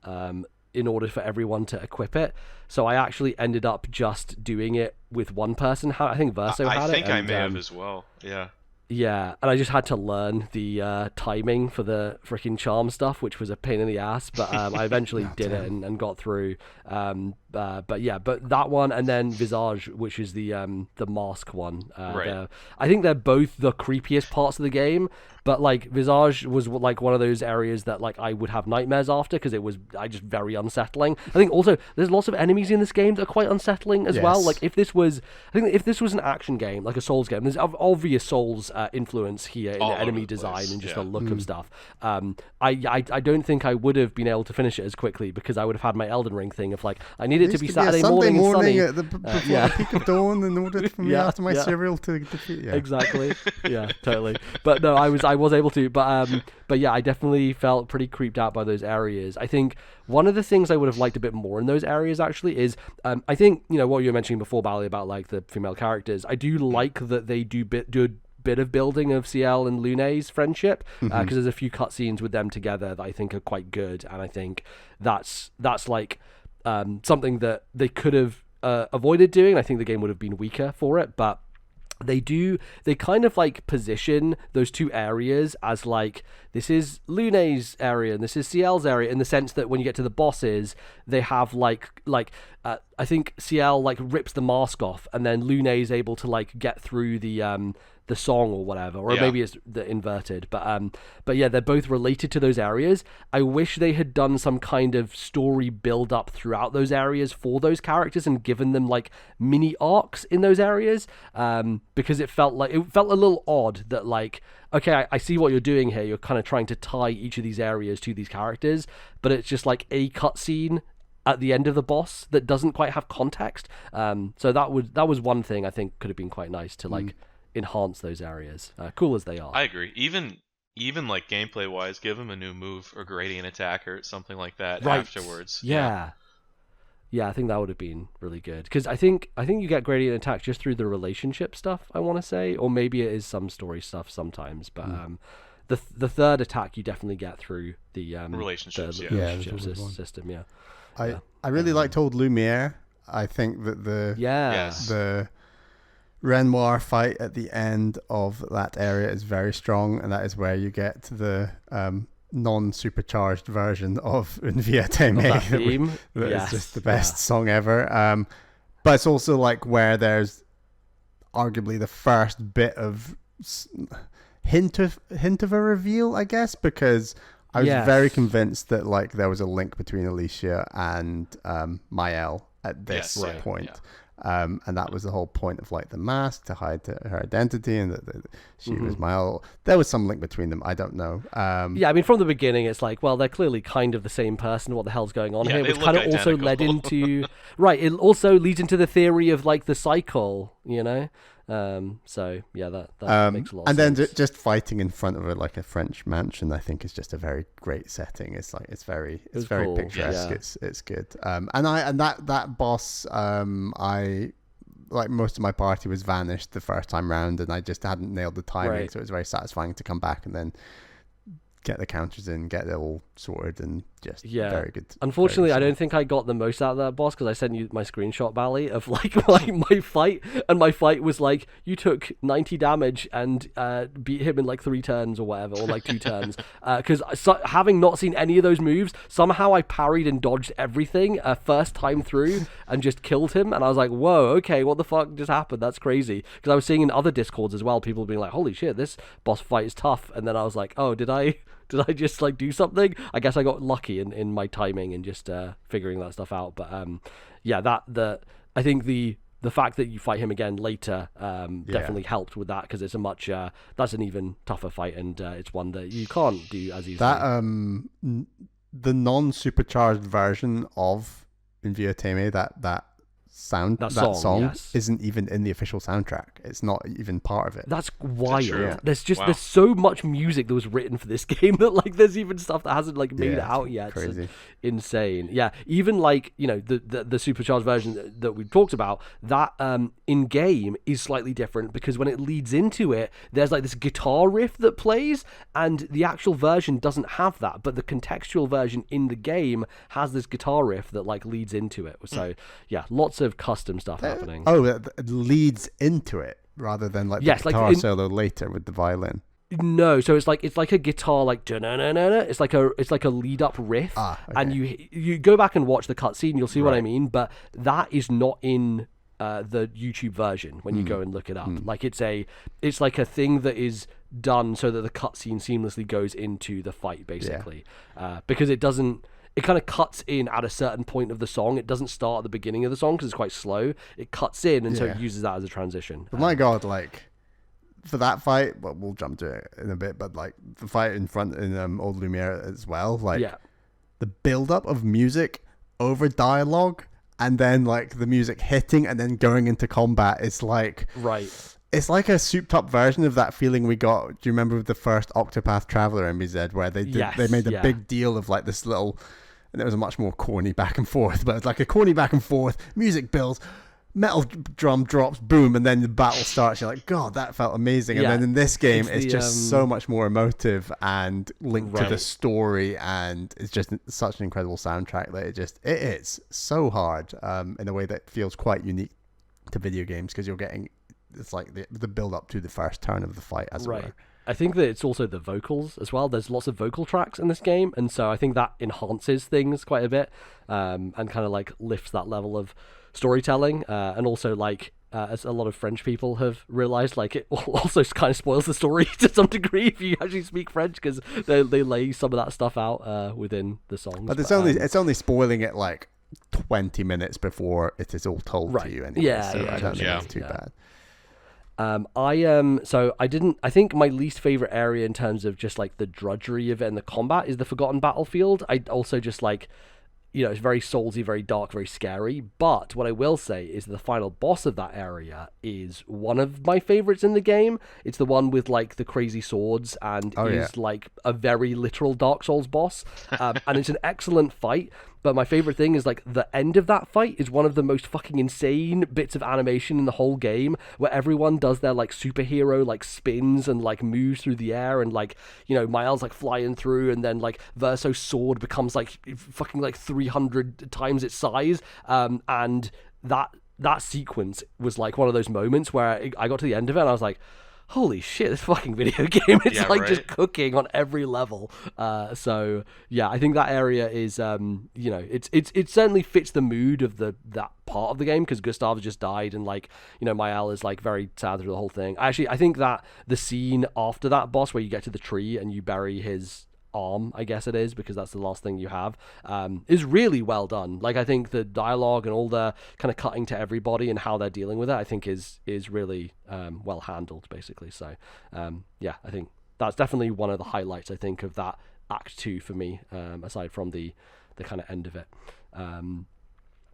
in order for everyone to equip it. So I actually ended up just doing it with one person. I think Verso had it. I think I may have as well. Yeah. Yeah, and I just had to learn the timing for the freaking charm stuff, which was a pain in the ass, but I eventually did it and got through. But that one, and then Visage, which is the mask one. Right. I think they're both the creepiest parts of the game, but like Visage was like one of those areas that like I would have nightmares after because it was just very unsettling. I think also there's lots of enemies in this game that are quite unsettling as well. Like if this was an action game, like a Souls game, there's obvious Souls influence here in the enemy design and just the look of stuff. I don't think I would have been able to finish it as quickly because I would have had my Elden Ring thing of like I need it to be Saturday morning and sunny at before the peak of dawn in order for me after my cereal to defeat. Yeah. Exactly. Yeah, totally. But no, I was able to. But yeah, I definitely felt pretty creeped out by those areas. I think one of the things I would have liked a bit more in those areas actually is I think what you were mentioning before, Bally, about like the female characters. I do like that they do bit of building of CL and Lune's friendship, because Mm-hmm. there's a few cutscenes with them together that I think are quite good, and I think that's like something that they could have avoided doing. I think the game would have been weaker for it, but they kind of like position those two areas as like, this is Lune's area and this is CL's area, in the sense that when you get to the bosses, they have like I think CL like rips the mask off, and then Lune is able to like get through the song or whatever, or maybe it's the inverted, but yeah, they're both related to those areas. I wish they had done some kind of story build up throughout those areas for those characters and given them like mini arcs in those areas, because it felt a little odd that like, okay, I see what you're doing here, you're kind of trying to tie each of these areas to these characters, but it's just like a cutscene at the end of the boss that doesn't quite have context. So that was one thing I think could have been quite nice to like enhance those areas, cool as they are. I agree. Even like gameplay wise, give him a new move or gradient attack or something like that afterwards. Yeah, I think that would have been really good, because I think you get gradient attack just through the relationship stuff, I want to say, or maybe it is some story stuff sometimes, but the third attack you definitely get through the relationships, system. Yeah, I really liked Old Lumiere. I think that the Renoir fight at the end of that area is very strong, and that is where you get the non-supercharged version of Via Teme. That theme. That is just the best song ever. But it's also like where there's arguably the first bit of hint of a reveal, I guess, because I was very convinced that like there was a link between Alicia and Mael at this point. Yeah. And that was the whole point of like the mask, to hide her identity, and that she was Mael. There was some link between them. I don't know. Yeah, I mean, from the beginning, it's like, well, they're clearly kind of the same person. What the hell's going on here? Which kind of also led into it also leads into the theory of like the cycle, you know. So yeah, that makes a lot of sense. And then just fighting in front of like a French mansion, I think is just a very great setting. It's like it's very cool. Picturesque. Yeah. It's good. And that boss, I like most of my party was vanished the first time round, and I just hadn't nailed the timing, so it was very satisfying to come back and then get the counters in, get it all sorted, and just very good. Unfortunately, I don't think I got the most out of that boss, because I sent you my screenshot, Bally, of like my fight, and my fight was like, you took 90 damage and beat him in like 3 turns or whatever, or like 2 turns. Because having not seen any of those moves, somehow I parried and dodged everything first time through and just killed him, and I was like, whoa, okay, what the fuck just happened? That's crazy. Because I was seeing in other Discords as well, people being like, holy shit, this boss fight is tough, and then I was like, oh, did I just like do something? I guess I got lucky in my timing and just figuring that stuff out. But I think the fact that you fight him again later definitely helped with that, because it's that's an even tougher fight, and it's one that you can't do as easily. That the non-supercharged version of Via Teme, that song isn't even in the official soundtrack. It's not even part of it. That's wild. There's so much music that was written for this game that like there's even stuff that hasn't like made it out yet. Crazy. It's insane. Yeah, even like, you know, the supercharged version that we talked about, that in game is slightly different, because when it leads into it, there's like this guitar riff that plays, and the actual version doesn't have that, but the contextual version in the game has this guitar riff that like leads into it. So yeah, lots of custom stuff happening. It leads into it rather than like the guitar solo later with the violin. No, so it's like a guitar, like it's like a lead up riff, and you go back and watch the cutscene, you'll see what I mean. But that is not in the YouTube version when you go and look it up. Like it's like a thing that is done so that the cutscene seamlessly goes into the fight, basically, because it doesn't. It kind of cuts in at a certain point of the song. It doesn't start at the beginning of the song because it's quite slow. It cuts in, and so it uses that as a transition. But my God, like for that fight, well, we'll jump to it in a bit, but like the fight in front in Old Lumiere as well, like the build-up of music over dialogue, and then like the music hitting and then going into combat is like it's like a souped-up version of that feeling we got. Do you remember with the first Octopath Traveler MBZ, where they made a big deal of like this little, and it was a much more corny back and forth, but it's like a corny back and forth, music builds, metal drum drops, boom, and then the battle starts. You're like, God, that felt amazing. And then in this game, it's just so much more emotive and linked to the story, and it's just such an incredible soundtrack that it hits so hard in a way that feels quite unique to video games, because you're getting, it's like the build up to the first turn of the fight, as it were. I think that it's also the vocals as well. There's lots of vocal tracks in this game, and so I think that enhances things quite a bit, and kind of like lifts that level of storytelling, and also like as a lot of French people have realized, like it also kind of spoils the story to some degree if you actually speak French, because they lay some of that stuff out within the songs. But it's only spoiling it like 20 minutes before it is all told to you anyway. I don't think it's too bad. I think my least favorite area in terms of just like the drudgery of it and the combat is the Forgotten Battlefield. I also just like, it's very soulsy, very dark, very scary. But what I will say is the final boss of that area is one of my favorites in the game. It's the one with like the crazy swords and is like a very literal Dark Souls boss. And it's an excellent fight. But my favorite thing is like the end of that fight is one of the most fucking insane bits of animation in the whole game, where everyone does their like superhero like spins and like moves through the air, and like, Miles like flying through, and then like Verso's sword becomes like fucking like 300 times its size, and that sequence was like one of those moments where I got to the end of it and I was like, holy shit, this fucking video game. It's just cooking on every level. So yeah, I think that area is, it certainly fits the mood of that part of the game, because Gustav just died, and like, Mael is like very sad through the whole thing. I think that the scene after that boss where you get to the tree and you bury his arm, I guess it is, because that's the last thing you have, is really well done. Like, I think the dialogue and all the kind of cutting to everybody and how they're dealing with it, I think is really well handled, basically. So I think that's definitely one of the highlights, I think, of that Act 2 for me, aside from the kind of end of it. And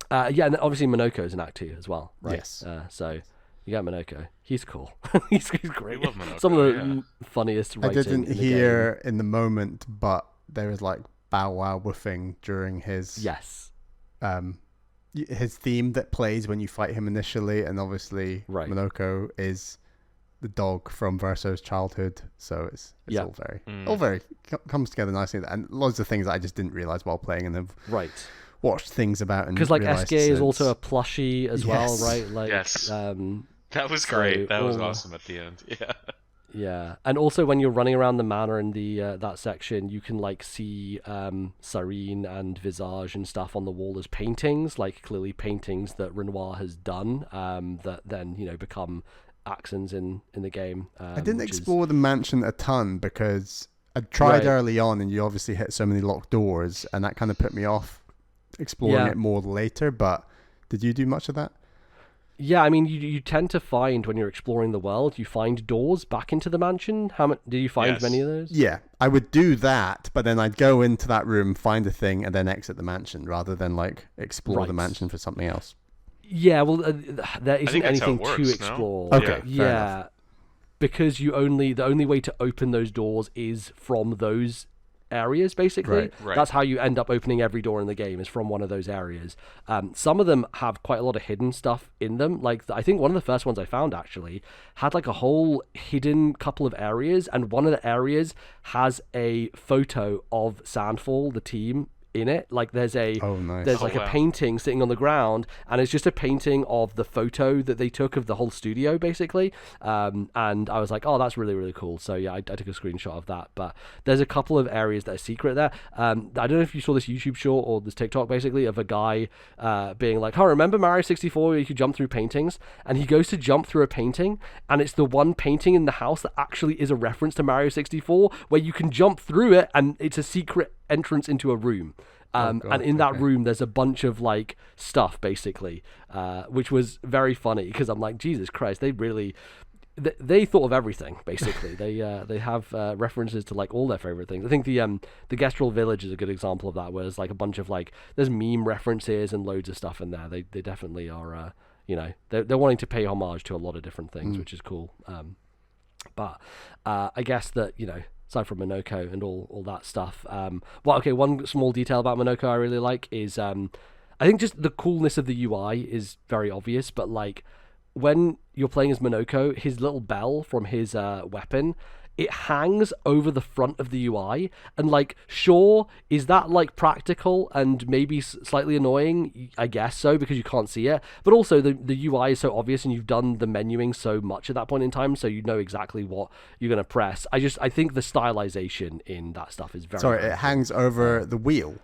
then obviously Minoko is in Act 2 as well, right? Yes. So you got Minoko. He's cool. he's great. I love Minoko, some of the funniest writing. I didn't hear in the moment, but there was like bow wow woofing during his his theme that plays when you fight him initially, and obviously Minoko is the dog from Verso's childhood, so it's all very comes together nicely, and loads of things that I just didn't realize while playing, and have watched things about, and because like SK is also a plushie as well, right? Like that was great. That was awesome at the end. Yeah, and also when you're running around the manor in the that section, you can like see Cyrene and Visage and stuff on the wall as paintings, like clearly paintings that Renoir has done, that then become accents in the game. I didn't explore the mansion a ton because I tried early on, and you obviously hit so many locked doors, and that kind of put me off exploring it more later. But did you do much of that? Yeah, I mean, you tend to find when you're exploring the world, you find doors back into the mansion. How many did you find? Many of those? Yeah, I would do that, but then I'd go into that room, find a thing, and then exit the mansion, rather than like explore the mansion for something else. Yeah, well, there isn't anything to explore. No? Okay, yeah, because the only way to open those doors is from those areas, basically. Right. That's how you end up opening every door in the game, is from one of those areas. Some of them have quite a lot of hidden stuff in them. Like, I think one of the first ones I found actually had like a whole hidden couple of areas, and one of the areas has a photo of Sandfall, the team, in it. Like there's a a painting sitting on the ground, and it's just a painting of the photo that they took of the whole studio, basically. And I was like, oh, that's really, really cool. So yeah, I took a screenshot of that. But there's a couple of areas that are secret there. I don't know if you saw this YouTube short or this TikTok, basically, of a guy being like, oh, remember Mario 64 where you could jump through paintings? And he goes to jump through a painting, and it's the one painting in the house that actually is a reference to Mario 64, where you can jump through it, and it's a secret entrance into a room. And in that room there's a bunch of like stuff, basically, which was very funny, because I'm like, Jesus Christ, they really they thought of everything, basically. They have references to like all their favorite things. I think the Gestrel Village is a good example of that, where there's like a bunch of like, there's meme references and loads of stuff in there. They definitely are they're wanting to pay homage to a lot of different things, which is cool. But I guess that, aside from Minoko and all that stuff. One small detail about Minoko I really like is I think just the coolness of the UI is very obvious, but like when you're playing as Monoko, his little bell from his weapon, it hangs over the front of the UI, and like, sure, is that like practical and maybe slightly annoying? I guess so, because you can't see it, but also the UI is so obvious, and you've done the menuing so much at that point in time, so you know exactly what you're gonna press. I think the stylization in that stuff is very. Sorry, very it hangs over the wheel.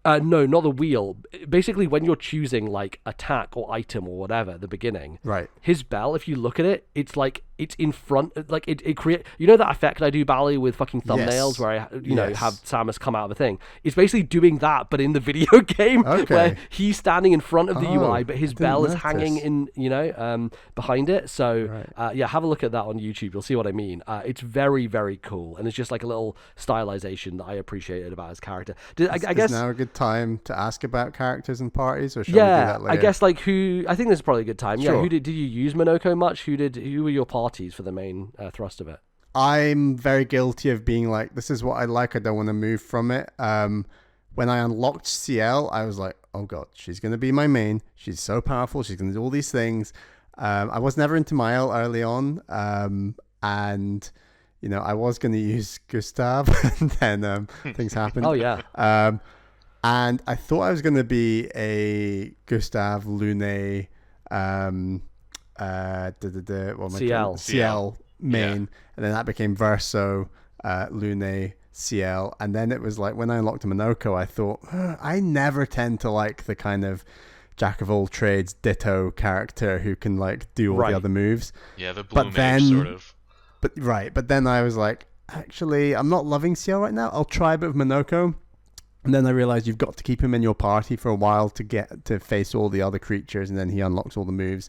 No, not the wheel. Basically, when you're choosing like attack or item or whatever at the beginning, Right. his bell, if you look at it, it's like it's in front, like it create. You know that effect I do, Bally, with fucking thumbnails, Yes. where I Yes. have Samus come out of a thing. It's basically doing that, but in the video game, Okay. where he's standing in front of the Oh, UI, but his I didn't bell is notice. hanging in behind it. So Right. yeah, have a look at that on YouTube. You'll see what I mean. It's very very cool, and it's just like a little stylization that I appreciated about his character. I guess Is now a good time to ask about characters and parties, or should we do that later? I guess like who. I think this is probably a good time. Yeah, Sure. who did you use Monoko much? Who were your parties for the main thrust of it? I'm very guilty of being like, this is what I like, I don't want to move from it. When I unlocked CL, I was like, oh god, she's going to be my main. She's so powerful. She's going to do all these things. I was never into Mael early on. And, you know, I was going to use Gustav, and then things happened. Oh, yeah. And I thought I was going to be a Gustav, Lune, CL main, and then that became Verso, Lune, CL, and then it was like when I unlocked Monoko, I thought I never tend to like the kind of jack of all trades ditto character who can like do all the other moves. Yeah, the blue mage sort of. But then I was like, actually, I'm not loving CL right now. I'll try a bit of Monoko. And then I realized you've got to keep him in your party for a while to get to face all the other creatures, and then he unlocks all the moves.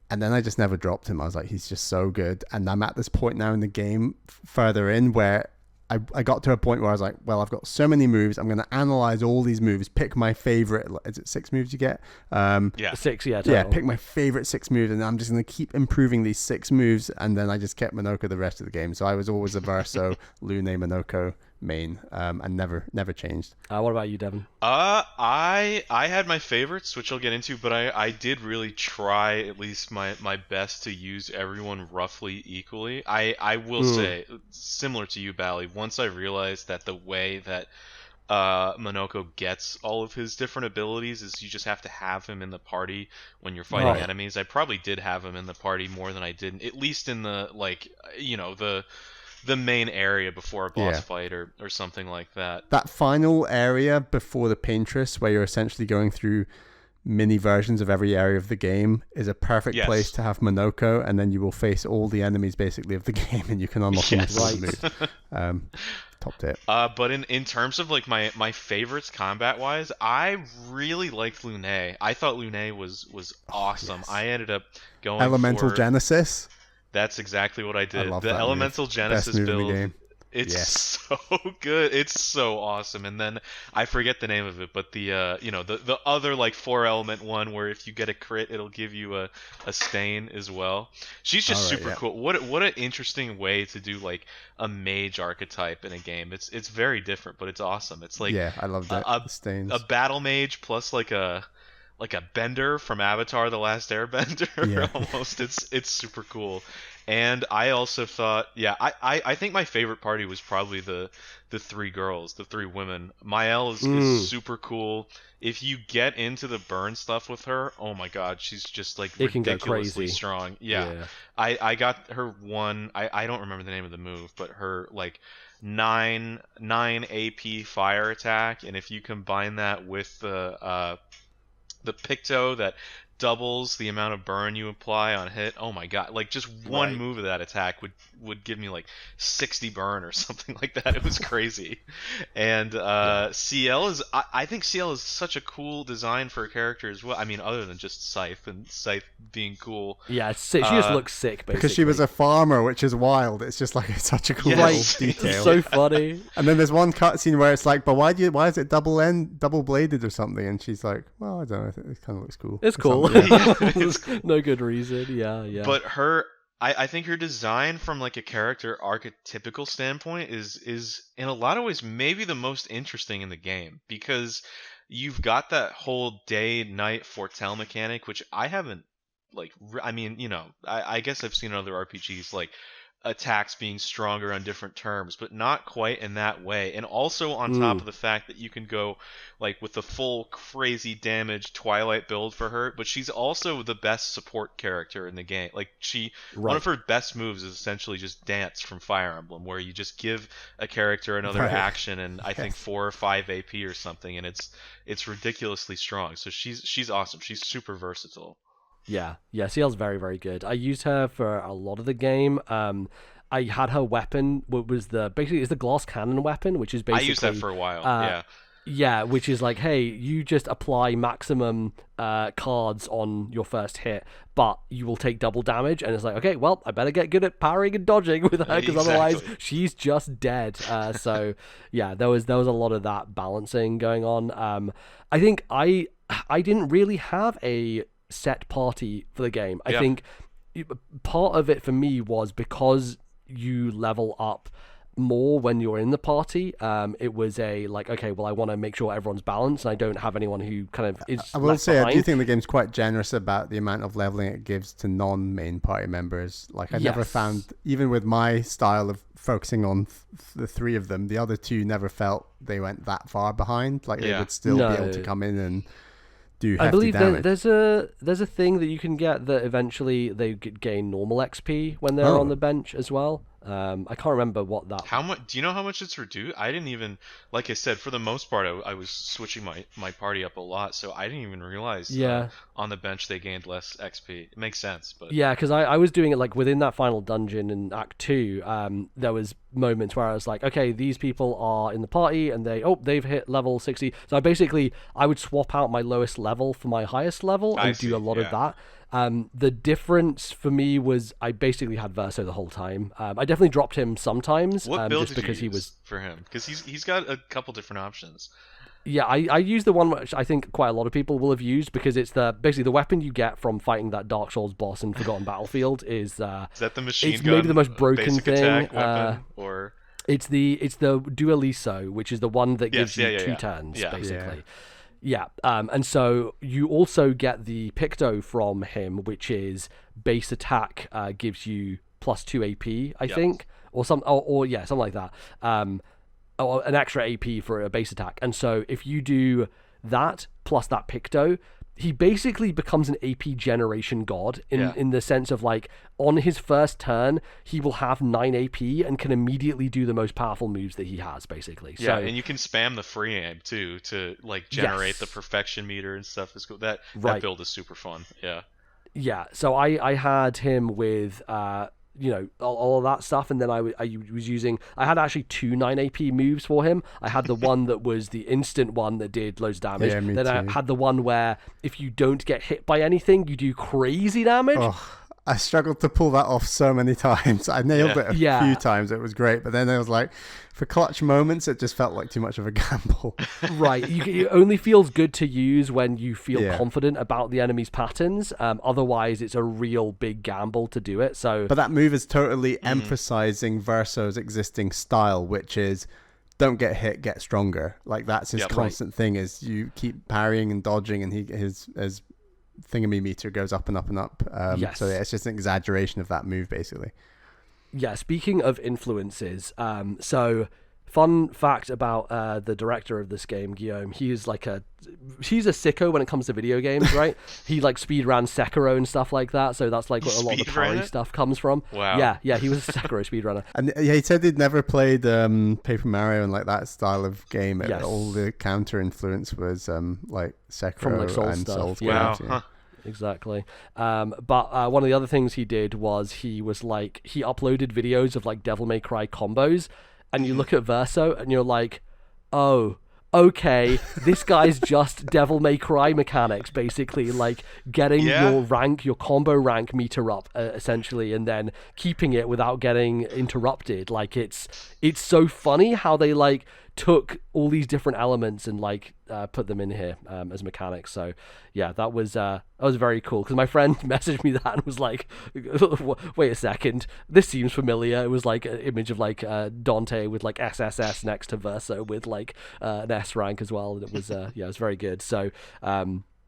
And then I just never dropped him. I was like, he's just so good. And I'm at this point now in the game, further in, where I got to a point where I was like, well, I've got so many moves. I'm going to analyze all these moves, pick my favorite. Is it 6 moves you get? Yeah. 6, yeah. Total. Yeah, pick my favorite 6 moves, and I'm just going to keep improving these 6 moves. And then I just kept Monoko the rest of the game. So I was always a Verso, Lune, Monoko main, and never changed. What about you, Devon? I had my favorites, which I'll get into, but I did really try at least my best to use everyone roughly equally. I will say, similar to you, Bally, once I realized that the way that Monoko gets all of his different abilities is you just have to have him in the party when you're fighting enemies. I probably did have him in the party more than I didn't, at least in the, like, you know, the main area before a boss fight or something like that. That final area before the Paintress, where you're essentially going through mini versions of every area of the game, is a perfect place to have Monoko, and then you will face all the enemies basically of the game, and you can unlock them with all the moves. Top tip. But in terms of like my favorites combat wise, I really liked Lune. I thought Lune was awesome. I ended up going Elemental Genesis. That's exactly what I did. I love the that Elemental move. Genesis Best move build. in the game. It's so good. It's so awesome. And then I forget the name of it, but the you know, the other like 4-element one where if you get a crit, it'll give you a stain as well. She's just super cool. What an interesting way to do like a mage archetype in a game. It's very different, but it's awesome. It's like I love that. The stains. A battle mage plus like a bender from Avatar: The Last Airbender. Almost. It's super cool. And I also thought, I think my favorite party was probably the 3 girls, the 3 women. Mael is super cool. If you get into the burn stuff with her, oh my god, she's just like ridiculously strong. Yeah. I got her one, I don't remember the name of the move, but her like 9 AP fire attack, and if you combine that with the Picto that doubles the amount of burn you apply on hit, oh my god, like just one move of that attack would give me like 60 burn or something like that. It was crazy. And CL is, I think CL is such a cool design for a character as well. I mean, other than just Scythe and Scythe being cool. Yeah, she just looks sick, basically. Because she was a farmer, which is wild. It's just like such a cool little detail. It's so funny. And then there's one cutscene where it's like, but why is it double bladed or something? And she's like, well, I don't know, I think it kind of looks cool. It's cool. There's no good reason. Yeah. But I think her design from like a character archetypical standpoint is in a lot of ways maybe the most interesting in the game, because you've got that whole day night foretell mechanic, which I haven't like. I mean, I guess I've seen other RPGs like attacks being stronger on different terms, but not quite in that way. And also on top of the fact that you can go like with the full crazy damage Twilight build for her, but she's also the best support character in the game. Like one of her best moves is essentially just dance from Fire Emblem, where you just give a character another action and I think 4 or 5 AP or something, and it's ridiculously strong. So she's awesome. She's super versatile. Yeah, CL's very, very good. I used her for a lot of the game. I had her weapon, what was basically it's the glass cannon weapon, which is basically... I used that for a while, Yeah, which is like, hey, you just apply maximum cards on your first hit, but you will take double damage, and it's like, okay, well, I better get good at parrying and dodging with her, because otherwise she's just dead. So, yeah, there was a lot of that balancing going on. I think I didn't really have a set party for the game. I think part of it for me was because you level up more when you're in the party. It was okay, well, I want to make sure everyone's balanced and I don't have anyone who kind of is I will say behind. I do think the game's quite generous about the amount of leveling it gives to non-main party members. Like I never found, even with my style of focusing on the 3 of them, the other 2 never felt they went that far behind. Like they would still be able to come in and do hefty I believe damage. there's a thing that you can get that eventually they gain normal XP when they're on the bench as well. I can't remember what that... How much? Do you know how much it's reduced? I didn't even, like I said, for the most part, I was switching my party up a lot, so I didn't even realize on the bench they gained less XP. It makes sense, but... Yeah, because I was doing it like within that final dungeon in Act 2, there was moments where I was like, okay, these people are in the party and they've hit level 60. So I would swap out my lowest level for my highest level and do a lot of that. The difference for me was I basically had Verso the whole time. I definitely dropped him sometimes. What build just did because you he was use for him? Because he's got a couple different options. Yeah, I use the one which I think quite a lot of people will have used, because it's basically the weapon you get from fighting that Dark Souls boss in Forgotten Battlefield is that the machine it's gun? Maybe the most broken basic thing. Attack weapon, or it's the Dualiso, which is the one that gives you 2 turns, basically. Yeah, and so you also get the Picto from him, which is base attack gives you plus 2 AP, I think, or something like that. Or an extra AP for a base attack. And so if you do that plus that Picto, he basically becomes an AP generation god in the sense of like on his first turn, he will have 9 AP and can immediately do the most powerful moves that he has, basically. Yeah, and you can spam the free aim too to like generate the perfection meter and stuff. Is cool. That build is super fun. Yeah. Yeah, so I had him with all of that stuff, and then I had actually 2 9 AP moves for him. I had the one that was the instant one that did loads of damage. Yeah, me then too. I had the one where if you don't get hit by anything, you do crazy damage. I struggled to pull that off so many times. I nailed it a few times. It was great, but then it was like, for clutch moments, it just felt like too much of a gamble. Right. It only feels good to use when you feel confident about the enemy's patterns. Otherwise, it's a real big gamble to do it. But that move is totally emphasizing Verso's existing style, which is don't get hit, get stronger. Like that's his constant thing. Is you keep parrying and dodging, and his thingammy meter goes up and up and up. So it's just an exaggeration of that move, basically. Yeah, speaking of influences, so fun fact about the director of this game, Guillaume, he's a sicko when it comes to video games, right? He like speedran Sekiro and stuff like that, so that's like what a lot of the parry stuff comes from. Wow. Yeah, he was a Sekiro speedrunner. And he said he'd never played Paper Mario and like that style of game. Yes. All the counter influence was like Sekiro from like Souls and stuff. Souls Yeah. games. Huh. Exactly. But one of the other things he did was he uploaded videos of like Devil May Cry combos, and you look at Verso and you're like, oh, okay, this guy's just Devil May Cry mechanics, basically, like getting your combo rank meter up, essentially, and then keeping it without getting interrupted. Like it's so funny how they like took all these different elements and like put them in here as mechanics. So yeah, that was very cool, because my friend messaged me that and was like, wait a second, this seems familiar. It was like an image of like Dante with like SSS next to Verso with like an S rank as well, and it was it was very good. So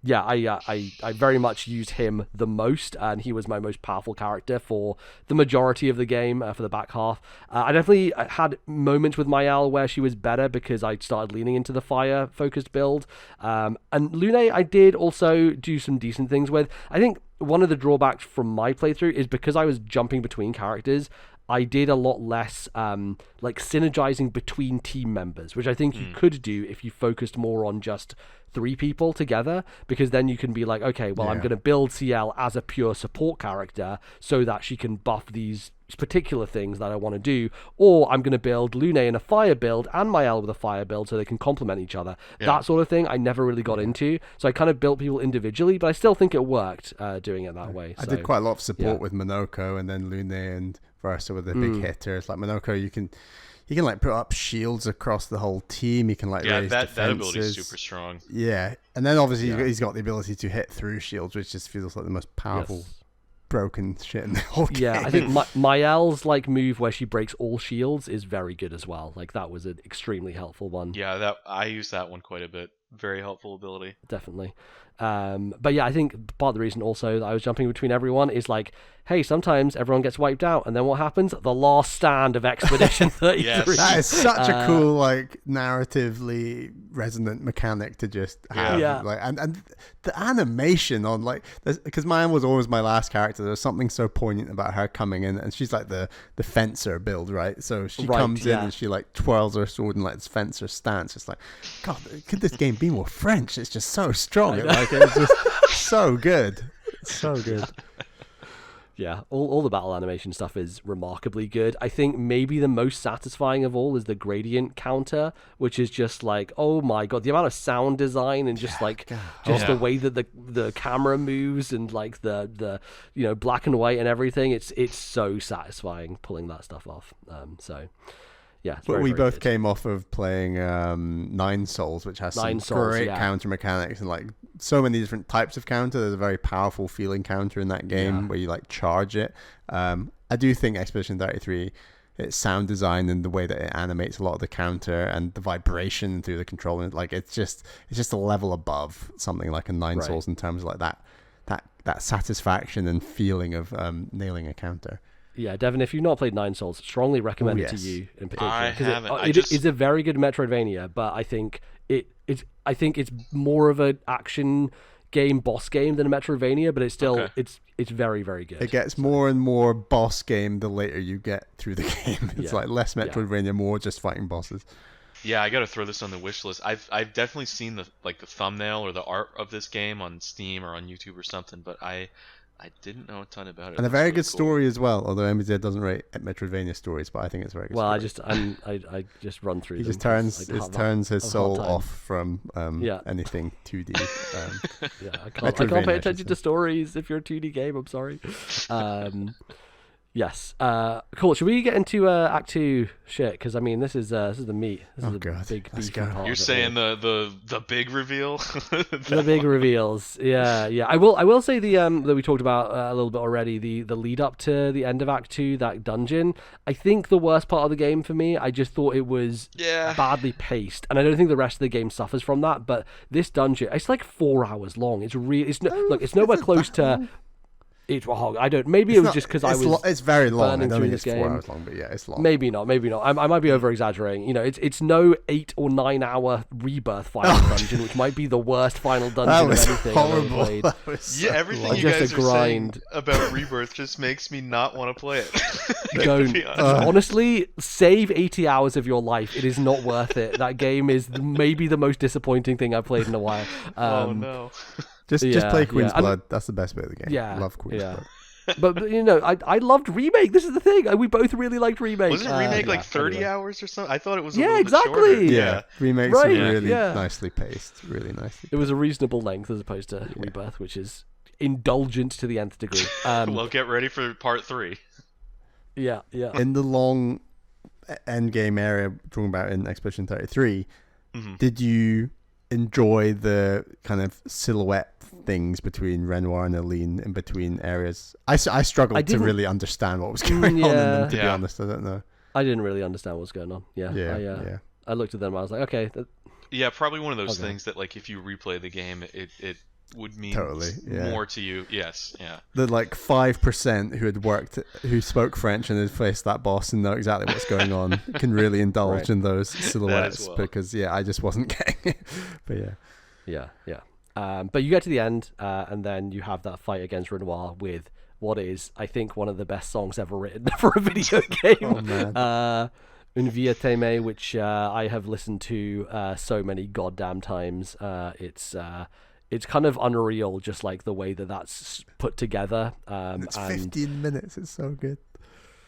yeah, I very much used him the most, and he was my most powerful character for the majority of the game, for the back half. I definitely had moments with Mayal where she was better because I started leaning into the fire-focused build. And Lune, I did also do some decent things with. I think one of the drawbacks from my playthrough is because I was jumping between characters, I did a lot less like synergizing between team members, which I think you could do if you focused more on just 3 people together, because then you can be like, okay, well, I'm going to build CL as a pure support character so that she can buff these particular things that I want to do, or I'm going to build Lune in a fire build and Mael with a fire build so they can complement each other. That sort of thing I never really got into, so I kind of built people individually, but I still think it worked doing it that way. I did quite a lot of support with Monoko, and then Lune and Versa with the big hitters. Like Monoko, you can like put up shields across the whole team. You can like raise defenses. That ability is super strong. Yeah, and then obviously he's got the ability to hit through shields, which just feels like the most powerful broken shit in the whole game. Yeah, I think Mael's like move where she breaks all shields is very good as well. Like that was an extremely helpful one. Yeah, that I use that one quite a bit. Very helpful ability. Definitely. But yeah, I think part of the reason also that I was jumping between everyone is like, hey, sometimes everyone gets wiped out, and then what happens? The last stand of Expedition 33. Yes. That is such a cool, like, narratively resonant mechanic to just have. Yeah. Like, and the animation on, like, because mine was always my last character. There's something so poignant about her coming in, and she's like the fencer build, right? So she comes in and she like twirls her sword and like this fencer stance. It's like, God, could this game be more French? It's just so strong. It's just so good. So good. Yeah, all the battle animation stuff is remarkably good. I think maybe the most satisfying of all is the gradient counter, which is just like, oh my god, the amount of sound design and just the way that the camera moves and like the black and white and everything. It's so satisfying pulling that stuff off. Yeah, but we both came off of playing Nine Souls, which has some great counter mechanics and like so many different types of counter. There's a very powerful feeling counter in that game where you like charge it. I do think Expedition 33, its sound design and the way that it animates a lot of the counter and the vibration through the controller, like it's just a level above something like a Nine Souls in terms of like that satisfaction and feeling of nailing a counter. Yeah, Devon, if you've not played Nine Souls, strongly recommend it to you in particular. I haven't. It is a very good Metroidvania, but I think it's more of an action game, boss game than a Metroidvania, but it's still it's very, very good. It gets more and more boss game the later you get through the game. It's like less Metroidvania, more just fighting bosses. Yeah, I gotta throw this on the wish list. I've definitely seen the thumbnail or the art of this game on Steam or on YouTube or something, but I didn't know a ton about it. And a very good story as well, although MZ doesn't rate Metroidvania stories, but I think it's a very good story. I just run through he them. Just turns his soul off from anything 2D. I can't pay attention to stories if you're a 2D game, I'm sorry. Yes. Cool. Should we get into Act 2 shit? Because I mean, this is the meat. This is a big beefy part. You're saying the big reveal? The big reveals. Yeah. I will say the that we talked about a little bit already. The lead up to the end of Act 2, that dungeon. I think the worst part of the game for me. I just thought it was badly paced, and I don't think the rest of the game suffers from that. But this dungeon, it's like 4 hours long. It's nowhere close to. I don't. Maybe it was just because I was. It's very long. I don't think it's 4 hours long, but yeah, it's long. Maybe not. I might be over exaggerating. You know, it's no 8 or 9 hour rebirth final dungeon, which might be the worst final dungeon of anything I've ever played. Everything you guys are saying about rebirth just makes me not want to play it. Don't. Honestly, save 80 hours of your life. It is not worth it. That game is maybe the most disappointing thing I've played in a while. Oh no. Just play Queen's Blood. That's the best bit of the game. Yeah, I love Queen's Blood. But you know, I loved Remake. This is the thing. We both really liked Remake. Wasn't Remake like 30 hours or something? I thought it was. Exactly. Bit shorter. Yeah, Remake's really nicely paced. Really nicely. It was a reasonable length as opposed to Rebirth, which is indulgent to the nth degree. Well, get ready for part 3. Yeah. In the long end game area talking about in Expedition 33, Mhm. did you enjoy the kind of silhouette things between Renoir and Aline in between areas? I struggled to really understand what was going on in them, to be honest. I don't know. I didn't really understand what was going on. I looked at them, I was like, okay. Yeah, probably one of those things that, like, if you replay the game, it would mean more to you. Yes, yeah. The like 5% who spoke French and had faced that boss and know exactly what's going on can really indulge in those silhouettes because I just wasn't getting it. But but you get to the end, and then you have that fight against Renoir with what is, I think, one of the best songs ever written for a video game. Oh, man. Une vie à t'aimer, which I have listened to so many goddamn times. It's kind of unreal, just like the way that that's put together. It's 15 minutes. It's so good.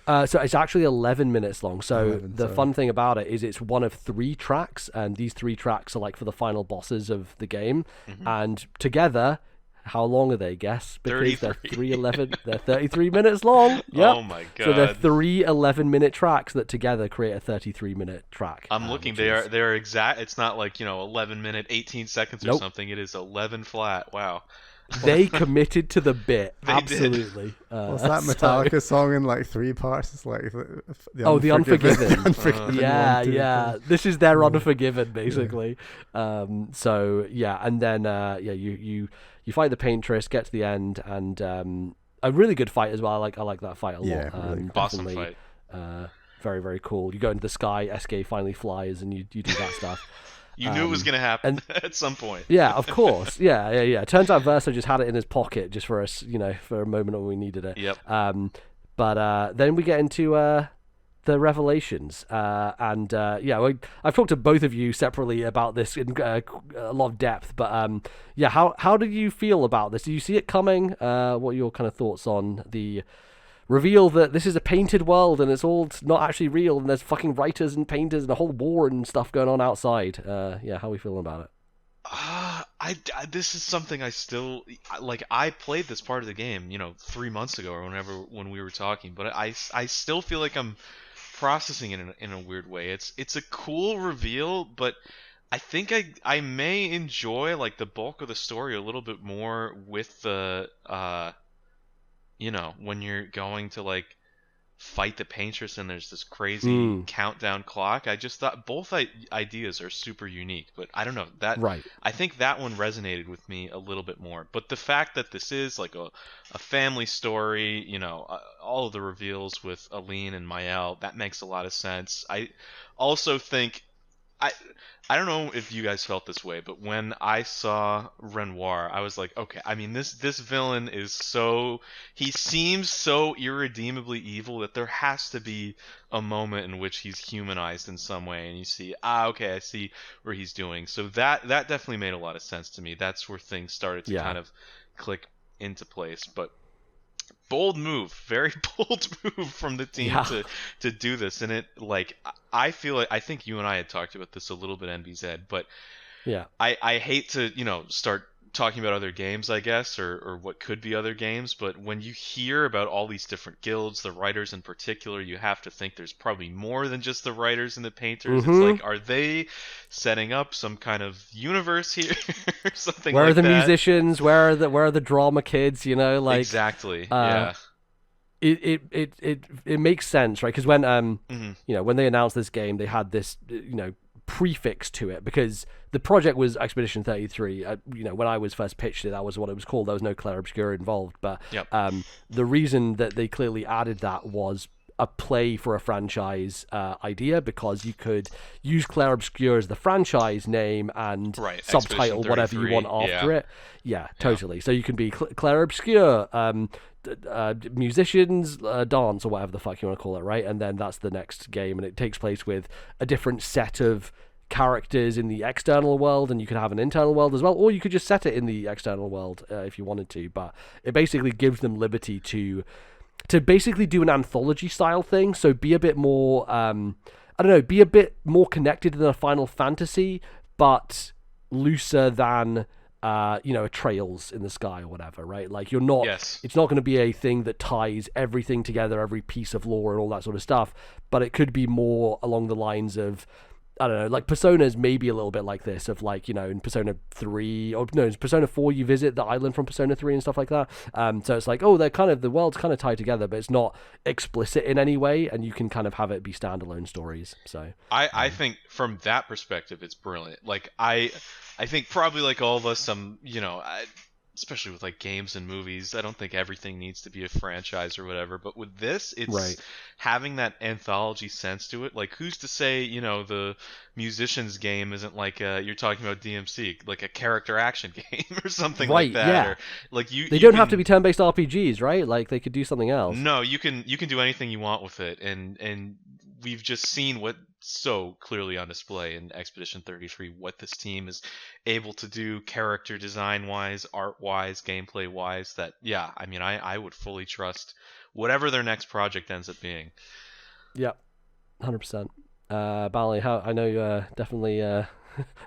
So it's actually 11 minutes long. So the fun thing about it is it's one of 3 tracks, and these 3 tracks are like for the final bosses of the game. Mm-hmm. And together, how long are they, guess? Because 33. They're 33 minutes long. Yep. Oh my god. So they're 3 11-minute tracks that together create a 33-minute track. I'm looking, they're exact. It's not like, 11 minute 18 seconds or something. It is 11 flat. Wow. They committed to the bit. Absolutely. What's that Metallica song in like 3 parts? It's like The Unforgiven. The Unforgiven. Yeah. This is their Unforgiven, basically. And then you fight the paintress, get to the end, and a really good fight as well. I like that fight a lot. Yeah, really awesome fight. Very, very cool. You go into the sky, SK finally flies, and you do that stuff. You knew it was going to happen at some point. Yeah, of course. Yeah. Turns out Verso just had it in his pocket just for us, for a moment when we needed it. Yep. But then we get into the revelations, I've talked to both of you separately about this in a lot of depth. But how do you feel about this? Do you see it coming? What are your kind of thoughts on the reveal that this is a painted world and it's all not actually real, and there's fucking writers and painters and a whole war and stuff going on outside? How are we feeling about it? This is something I still like. I played this part of the game, 3 months ago or when we were talking, but I still feel like I'm processing it in a weird way. It's a cool reveal, but I think I may enjoy like the bulk of the story a little bit more with the when you're going to like fight the paintress and there's this crazy countdown clock. I just thought both ideas are super unique, but I don't know that. Right. I think that one resonated with me a little bit more. But the fact that this is like a family story, all of the reveals with Aline and Maël, that makes a lot of sense. I also think I don't know if you guys felt this way, but when I saw Renoir, I was like, okay, I mean, this villain he seems so irredeemably evil that there has to be a moment in which he's humanized in some way, and you see, okay, I see where he's doing. So that definitely made a lot of sense to me. That's where things started to kind of click into place. But bold move, very bold move from the team to do this. And it, like, I feel like, I think you and I had talked about this a little bit, NBZ, but I hate to, start talking about other games, I guess, or what could be other games, but when you hear about all these different guilds, the writers in particular, you have to think there's probably more than just the writers and the painters. It's like, are they setting up some kind of universe here or something? Where like are the that? Musicians? Where are the drama kids? Like exactly. It makes sense, right? Because when when they announced this game, they had this prefix to it, because the project was Expedition 33. When I was first pitched it, that was what it was called. There was no Clair Obscur involved, but the reason that they clearly added that was a play for a franchise idea, because you could use Clair Obscur as the franchise name and subtitle whatever you want after it. Yeah, totally. So you can be Clair Obscur, musicians dance, or whatever the fuck you want to call it, right? And then that's the next game, and it takes place with a different set of characters in the external world, and you could have an internal world as well, or you could just set it in the external world if you wanted to. But it basically gives them liberty to basically do an anthology style thing, so be a bit more be a bit more connected than a Final Fantasy, but looser than trails in the sky or whatever, right? Like you're not, Yes. it's not going to be a thing that ties everything together, every piece of lore and all that sort of stuff, but it could be more along the lines of, I don't know, like Persona's maybe a little bit like this, of like, in Persona 3, or no, in Persona 4 you visit the island from Persona 3 and stuff like that. So it's like, the world's kind of tied together, but it's not explicit in any way, and you can kind of have it be standalone stories. So I think from that perspective, it's brilliant. Like I think probably like all of us, especially with like games and movies, I don't think everything needs to be a franchise or whatever. But with this, it's Right. having that anthology sense to it. Like who's to say, the musician's game isn't like you're talking about DMC, like a character action game or something like Right, that. yeah. Or like They don't have to be turn-based RPGs, right? Like they could do something else. No, you can do anything you want with it, and we've just seen what so clearly on display in Expedition 33, what this team is able to do character design wise, art wise, gameplay wise. That I would fully trust whatever their next project ends up being. Yep, 100%. Bally, how I know you definitely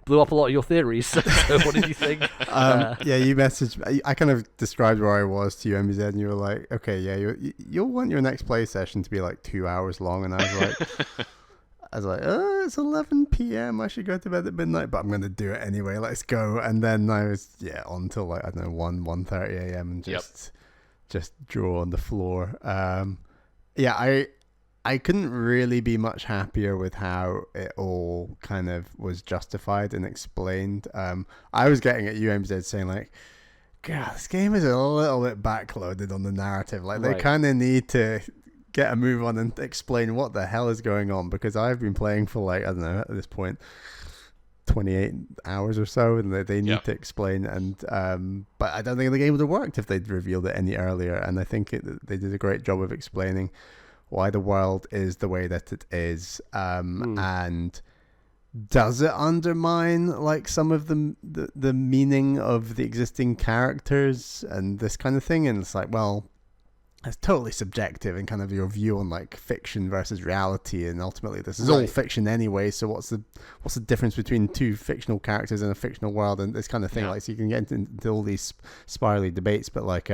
blew up a lot of your theories. So what did you think? Yeah, you messaged. I kind of described where I was to you, MBZ, and you were like, "Okay, yeah, you'll want your next play session to be like 2 hours long," and I was like, it's 11 p.m. I should go to bed at midnight, but I'm going to do it anyway. Let's go. And then I was, on till like, I don't know, 1:30 a.m. and just draw on the floor. I couldn't really be much happier with how it all kind of was justified and explained. I was getting at UMZ saying like, God, this game is a little bit backloaded on the narrative. Like they kind of need to get a move on and explain what the hell is going on, because I've been playing for like, I don't know, at this point 28 hours or so, and they need to explain. And but I don't think the game would have worked if they'd revealed it any earlier, and I think they did a great job of explaining why the world is the way that it is. And does it undermine like some of the meaning of the existing characters and this kind of thing? And it's like, well, it's totally subjective and kind of your view on like fiction versus reality, and ultimately this is all fiction anyway, so what's the difference between two fictional characters in a fictional world and this kind of thing. Like, so you can get into all these spirally debates, but like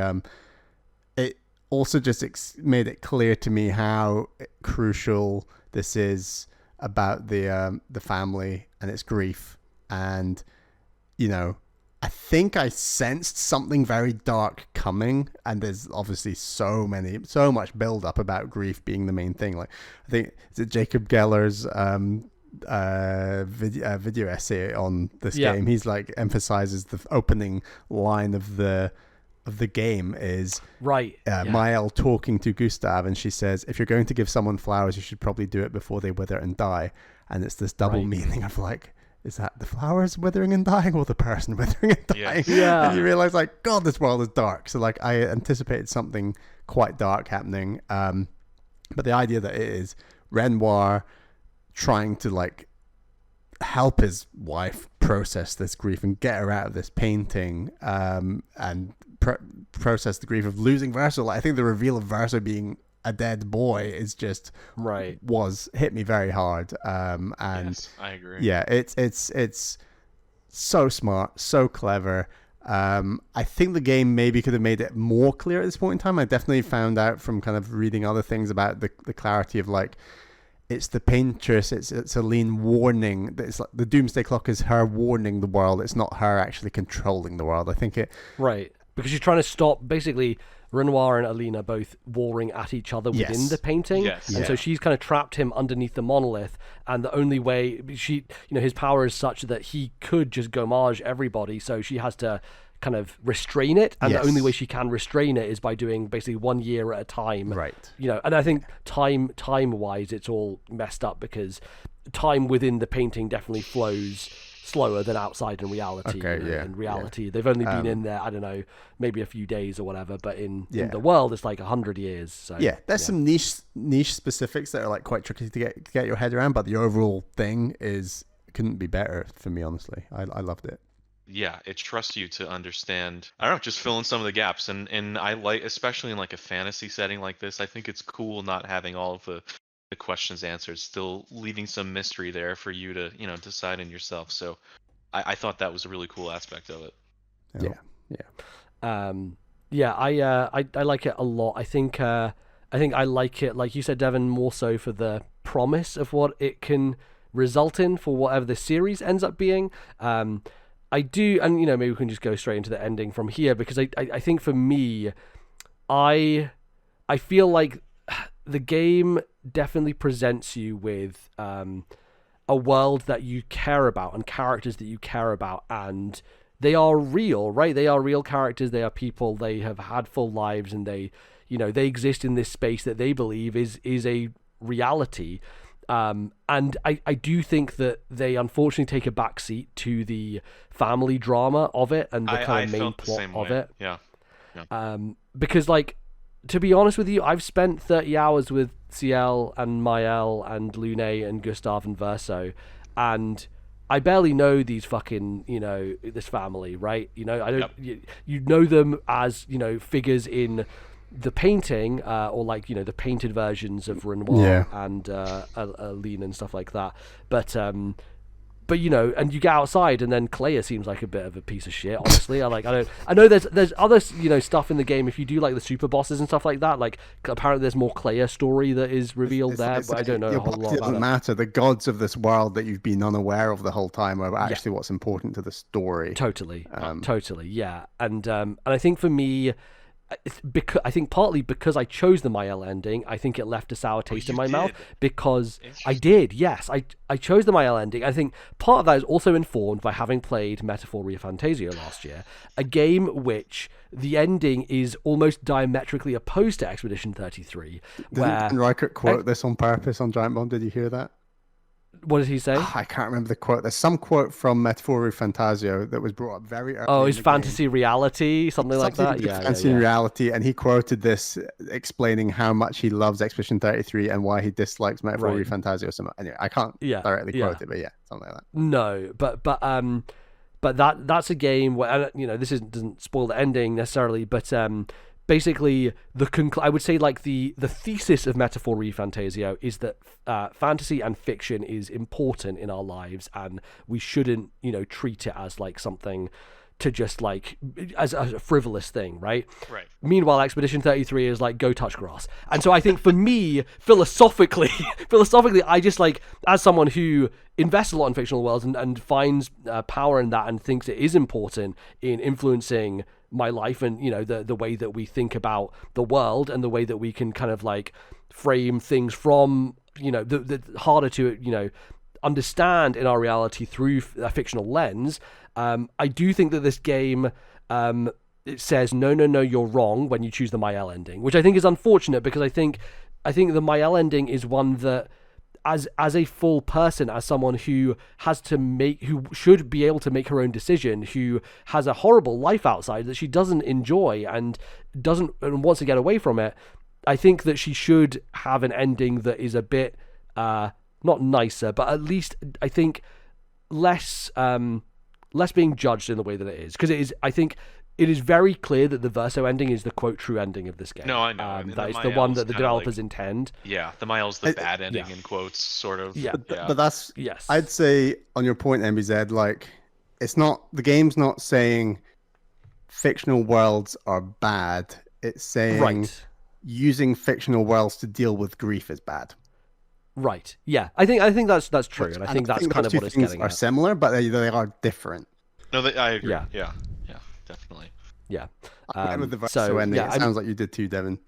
it also just made it clear to me how crucial this is about the family and its grief. And I think I sensed something very dark coming, and there's obviously so much build up about grief being the main thing. Like, I think is it Jacob Geller's video essay on this game. He's like emphasizes the opening line of the game is Mael talking to Gustav, and she says, "If you're going to give someone flowers, you should probably do it before they wither and die." And it's this double meaning of like, is that the flowers withering and dying or the person withering and dying? Yeah. And you realize like, God, this world is dark. So like I anticipated something quite dark happening. But the idea that it is Renoir trying to like help his wife process this grief and get her out of this painting, and process the grief of losing Verso. Like, I think the reveal of Verso being a dead boy is just hit me very hard. And yes, I agree. Yeah, it's so smart, so clever. I think the game maybe could have made it more clear at this point in time. I definitely found out from kind of reading other things about the clarity of like, it's the paintress, it's Aline warning. It's like the doomsday clock is her warning the world. It's not her actually controlling the world. I think it because she's trying to stop basically. Renoir and Aline are both warring at each other within the painting. And so she's kind of trapped him underneath the monolith, and the only way his power is such that he could just gomage everybody, so she has to kind of restrain it, and the only way she can restrain it is by doing basically 1 year at a time. And I think time wise it's all messed up, because time within the painting definitely flows slower than outside in reality. In reality, they've only been in there, I don't know, maybe a few days or whatever, but in the world it's like 100 years. So there's some niche specifics that are like quite tricky to get your head around, but the overall thing couldn't be better for me, honestly. I loved it. Yeah, it trusts you to understand. I don't know, just fill in some of the gaps, and I like, especially in like a fantasy setting like this, I think it's cool not having all of the questions answered, still leaving some mystery there for you to decide in yourself. So I thought that was a really cool aspect of it. I like it a lot. I think I like it, like you said, Devon, more so for the promise of what it can result in for whatever the series ends up being. I do, and maybe we can just go straight into the ending from here, because I think for me, I feel like the game definitely presents you with a world that you care about and characters that you care about, and they are real, right? They are real characters. They are people. They have had full lives, and they exist in this space that they believe is a reality. And I do think that they unfortunately take a backseat to the family drama of it and the kind of main plot of it. Yeah. Because, like, to be honest with you, I've spent 30 hours with Ciel and Mael and Lune and Gustav and Verso, and I barely know these fucking, this family, right? I don't. Yep. You know them as figures in the painting, or like the painted versions of Renoir and Aline and stuff like that. But and you get outside, and then Clair seems like a bit of a piece of shit. Honestly, I know there's other stuff in the game. If you do like the super bosses and stuff like that, like apparently there's more Clair story that is revealed there, but I don't know a whole lot about it. It doesn't matter. The gods of this world that you've been unaware of the whole time are actually what's important to the story. Totally, yeah. And I think for me, I think partly because I chose the Mael ending, I think it left a sour taste in my mouth, because I did. Yes, I chose the Mael ending. I think part of that is also informed by having played Metaphor ReFantazio last year, a game which the ending is almost diametrically opposed to Expedition 33. Didn't Reichert quote this on purpose on Giant Bomb? Did you hear that? What did he say? I can't remember the quote. There's some quote from Metaphor Fantasio that was brought up very early. Oh, is fantasy reality? Something like that? Yeah, fantasy reality. And he quoted this explaining how much he loves Expedition 33 and why he dislikes Metaphor Fantasio so much. Anyway, I can't directly quote it, but something like that. No, but that's a game where, this doesn't spoil the ending necessarily, but basically, I would say, like, the thesis of Metaphor ReFantazio is that fantasy and fiction is important in our lives, and we shouldn't, treat it as like something to just like as a frivolous thing, right? Right. Meanwhile, Expedition 33 is like go touch grass, and so I think for me, philosophically, I just like, as someone who invests a lot in fictional worlds and finds power in that and thinks it is important in influencing my life and the way that we think about the world and the way that we can kind of like frame things from the harder to understand in our reality through a fictional lens. I do think that this game it says no, you're wrong when you choose the Mael ending, which I think is unfortunate, because I think the Mael ending is one that, as a full person, as someone who should be able to make her own decision, who has a horrible life outside that she doesn't enjoy and wants to get away from it, I think that she should have an ending that is a bit not nicer, but at least I think less being judged in the way that it is, because I think it is very clear that the Verso ending is the quote true ending of this game. No, I know. That is the one that the developers intend. Yeah, the Mael's the bad ending in quotes, sort of. Yeah. But that's, I'd say on your point, MBZ, like, the game's not saying fictional worlds are bad. It's saying using fictional worlds to deal with grief is bad. Right. Yeah. I think that's true, and I think that's kind of what it's getting at. Are similar, but they are different. No, I agree. Yeah. Definitely. Yeah. With the Verso ending, it sounds like you did too, Devon.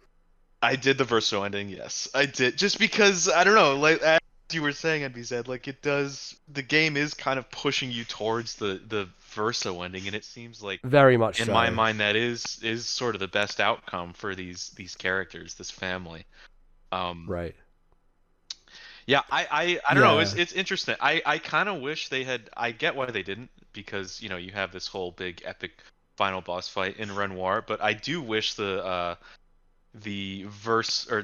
I did the Verso ending, yes. I did. Just because, I don't know, like, as you were saying, NBZ, like, the game is kind of pushing you towards the Verso ending, and it seems like, very much in my mind, that is sort of the best outcome for these characters, this family. Right. Yeah, I don't know. It's interesting. I kind of wish they had. I get why they didn't, because you have this whole big epic final boss fight in Renoir, but I do wish the Verso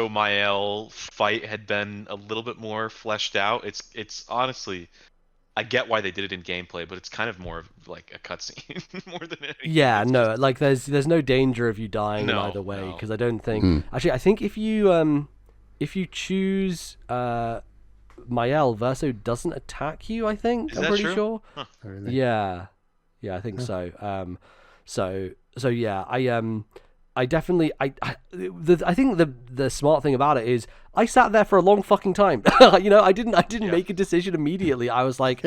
Mael fight had been a little bit more fleshed out. It's honestly, I get why they did it in gameplay, but it's kind of more of like a cutscene more than anything. Yeah, no, like there's no danger of you dying in either way, because I don't think actually I think if you choose Mael, Verso doesn't attack you, I think. Is I'm that pretty true? sure. Huh. Really? Yeah. Yeah, I think so. So yeah, I definitely, I think the smart thing about it is I sat there for a long fucking time. I didn't make a decision immediately. I was like,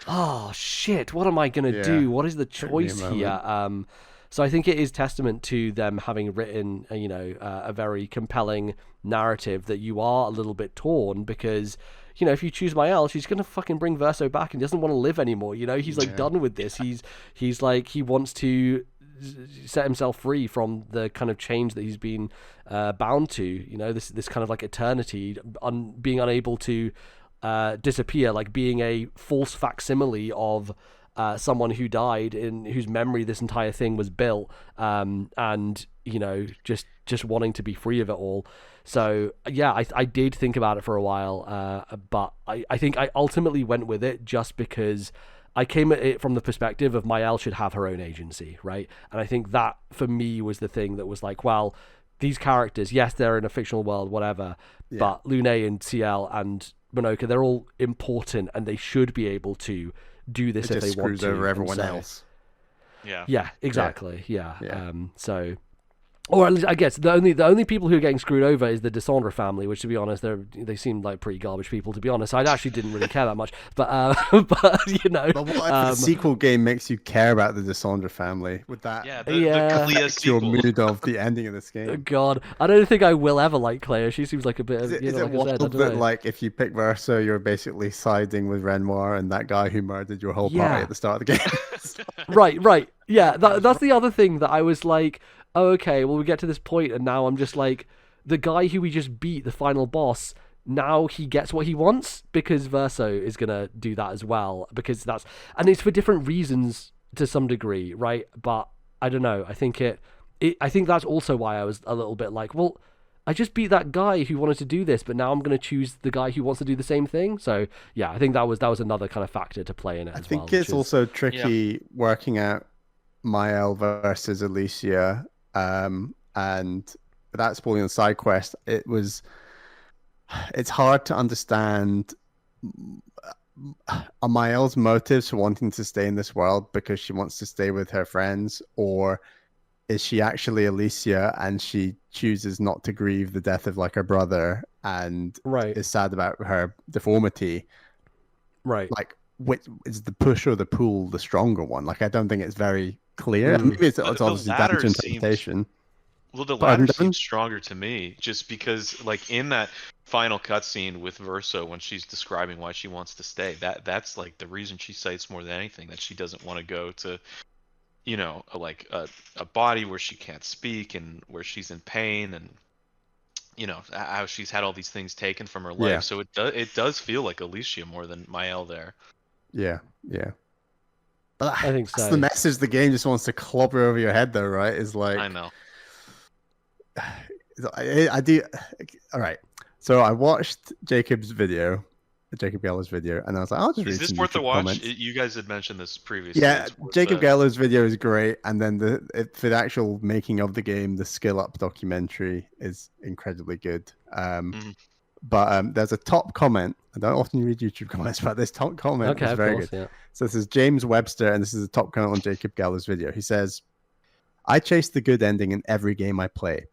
oh shit, what am I gonna Yeah. do? What is the Took me a choice moment. here? So I think it is testament to them having written, a very compelling narrative that you are a little bit torn because. If you choose Mael, she's gonna fucking bring Verso back, and he doesn't want to live anymore. He's like done with this. He's like he wants to set himself free from the kind of change that he's been bound to. This kind of like eternity, being unable to disappear, like being a false facsimile of someone who died in whose memory this entire thing was built, and just wanting to be free of it all. So yeah, I did think about it for a while, but I think I ultimately went with it just because I came at it from the perspective of Mael should have her own agency, right? And I think that for me was the thing that was like, well, these characters, yes, they're in a fictional world, whatever, but Lune and CL and Monoka, they're all important and they should be able to do this if they want to. It just screws over everyone else. Yeah, exactly. Yeah. Yeah. So, or at least I guess the only people who are getting screwed over is the Descendre family, which to be honest, they seem like pretty garbage people. To be honest, I actually didn't really care that much, but But what if the sequel game makes you care about the Descendre family? Would that the Clea affect your sequel. mood of the ending of this game? God, I don't think I will ever like Claire. She seems like a bit of. Is it like I wild said, I don't that know. like if you pick Verso, you're basically siding with Renoir and that guy who murdered your whole party at the start of the game? Right. Yeah, that's the other thing that I was like, oh, okay, well, we get to this point, and now I'm just like, the guy who we just beat, the final boss, now he gets what he wants because Verso is going to do that as well, because and it's for different reasons to some degree, right? But I don't know. I think I think that's also why I was a little bit like, well, I just beat that guy who wanted to do this, but now I'm going to choose the guy who wants to do the same thing. So yeah, I think that was another kind of factor to play in it as well. I think it's also tricky working out Mael versus Alicia, and without spoiling the side quest, it's hard to understand Mael's motives for wanting to stay in this world because she wants to stay with her friends, or is she actually Alicia and she chooses not to grieve the death of like her brother and is sad about her deformity? Right. Like, which is the push or the pull the stronger one? Like, I don't think it's very clear. Maybe it's obviously down to interpretation. Well, the latter seems stronger to me, just because, like, in that final cutscene with Verso, when she's describing why she wants to stay, that's like the reason she cites more than anything, that she doesn't want to go to, a body where she can't speak and where she's in pain, and how she's had all these things taken from her life. So it does feel like Alicia more than Mael there. Yeah. But I think so. That's the message the game just wants to clobber over your head, though, right? Is like, I know. I do. All right. So I watched Jacob Geller's video, and I was like, I'll just read. Is this worth a watch? You guys had mentioned this previously. Yeah, Jacob Geller's video is great, and then for the actual making of the game, the Skill Up documentary is incredibly good. But there's a top comment. I don't often read YouTube comments, but this top comment is very good. Yeah. So this is James Webster, and this is a top comment on Jacob Geller's video. He says, "I chase the good ending in every game I play.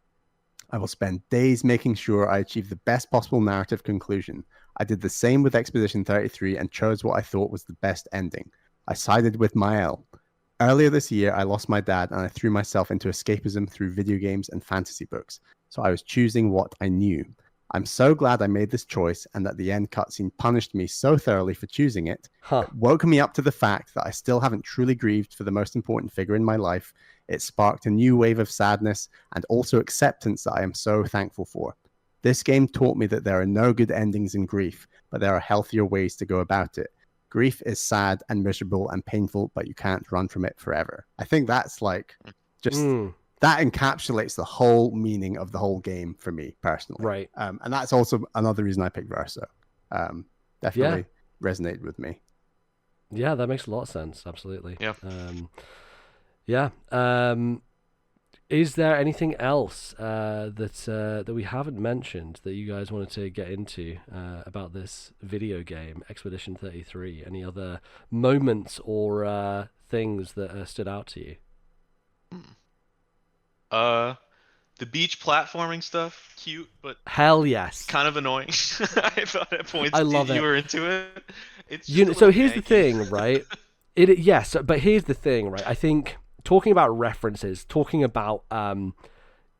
I will spend days making sure I achieve the best possible narrative conclusion. I did the same with Expedition 33 and chose what I thought was the best ending. I sided with Mael. Earlier this year, I lost my dad and I threw myself into escapism through video games and fantasy books. So I was choosing what I knew. I'm so glad I made this choice and that the end cutscene punished me so thoroughly for choosing it. It woke me up to the fact that I still haven't truly grieved for the most important figure in my life. It sparked a new wave of sadness and also acceptance that I am so thankful for. This game taught me that there are no good endings in grief, but there are healthier ways to go about it. Grief is sad and miserable and painful, but you can't run from it forever." I think that's like just that encapsulates the whole meaning of the whole game for me personally. Right. And that's also another reason I picked Verso. Definitely resonated with me. Yeah, that makes a lot of sense. Absolutely. Yeah. Is there anything else that we haven't mentioned that you guys wanted to get into about this video game, Expedition 33? Any other moments or things that stood out to you? The beach platforming stuff, cute, but Hell yes. kind of annoying. I thought at points I love you it. were into it. It's just a So little here's the janky. thing, right? Yes, but here's the thing, right? I think talking about references, talking about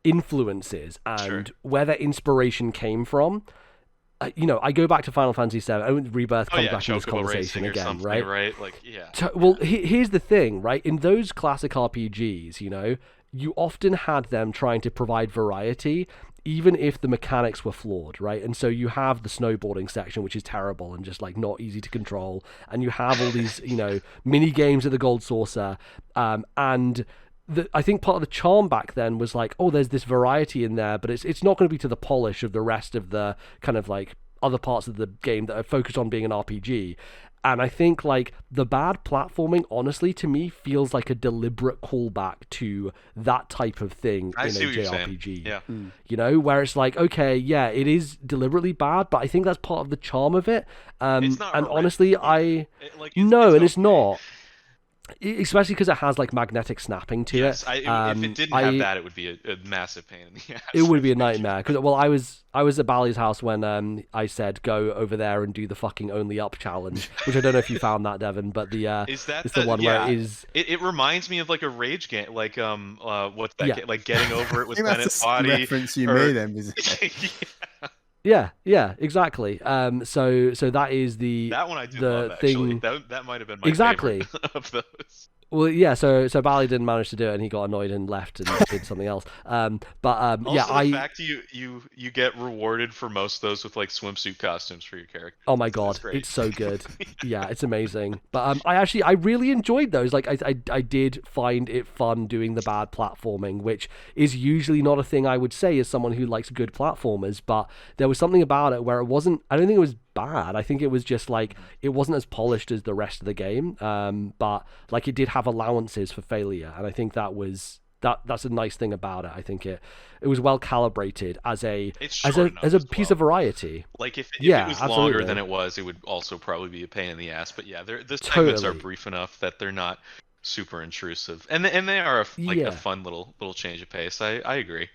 influences and Sure. where that inspiration came from. I go back to Final Fantasy VII. Rebirth Oh comes yeah, back in this Chocobo conversation Racing or again, something, right? right? Like, yeah. Well, here's the thing, right? In those classic RPGs, you often had them trying to provide variety, even if the mechanics were flawed, right? And so you have the snowboarding section, which is terrible and just like not easy to control, and you have all these, mini games at the Gold Saucer, and I think part of the charm back then was like, oh, there's this variety in there, but it's not going to be to the polish of the rest of the kind of like other parts of the game that are focused on being an RPG. And I think like the bad platforming, honestly, to me feels like a deliberate callback to that type of thing I in see a what you're saying. JRPG. Yeah. Where it's like, okay, yeah, it is deliberately bad, but I think that's part of the charm of it. It's not And horrendous honestly, either. no, and it's okay. not. Especially because it has like magnetic snapping to Yes, it. if it didn't have that, it would be a massive pain in the ass. It would be a Thank you. nightmare. Because I was at Bally's house when I said go over there and do the fucking only up challenge, which I don't know if you found that, Devon, but Is that it's the one where it is. It reminds me of like a rage game, like what's that? Yeah. Like getting over it with I think Bennett's that's the body. reference you made, Em, is Yeah. Yeah, exactly. So that is the That one I do the love actually. thing. That might have been my Exactly. favorite of those. Well, yeah. So Bally didn't manage to do it, and he got annoyed and left and did something else. Also, Yeah, the fact you get rewarded for most of those with like swimsuit costumes for your character. Oh my god, great. it's so good. Yeah, it's amazing. But I really enjoyed those. Like I did find it fun doing the bad platforming, which is usually not a thing I would say as someone who likes good platformers, but there was something about it where it wasn't, I don't think it was bad. I think it was just like it wasn't as polished as the rest of the game. But like it did have allowances for failure, and I think that's a nice thing about it. I think it was well calibrated as a piece of variety. Like if Yeah, it was absolutely. longer than it was, it would also probably be a pain in the ass. But yeah, the segments are Totally. brief enough that they're not super intrusive, and they are a Yeah. fun little change of pace. I agree.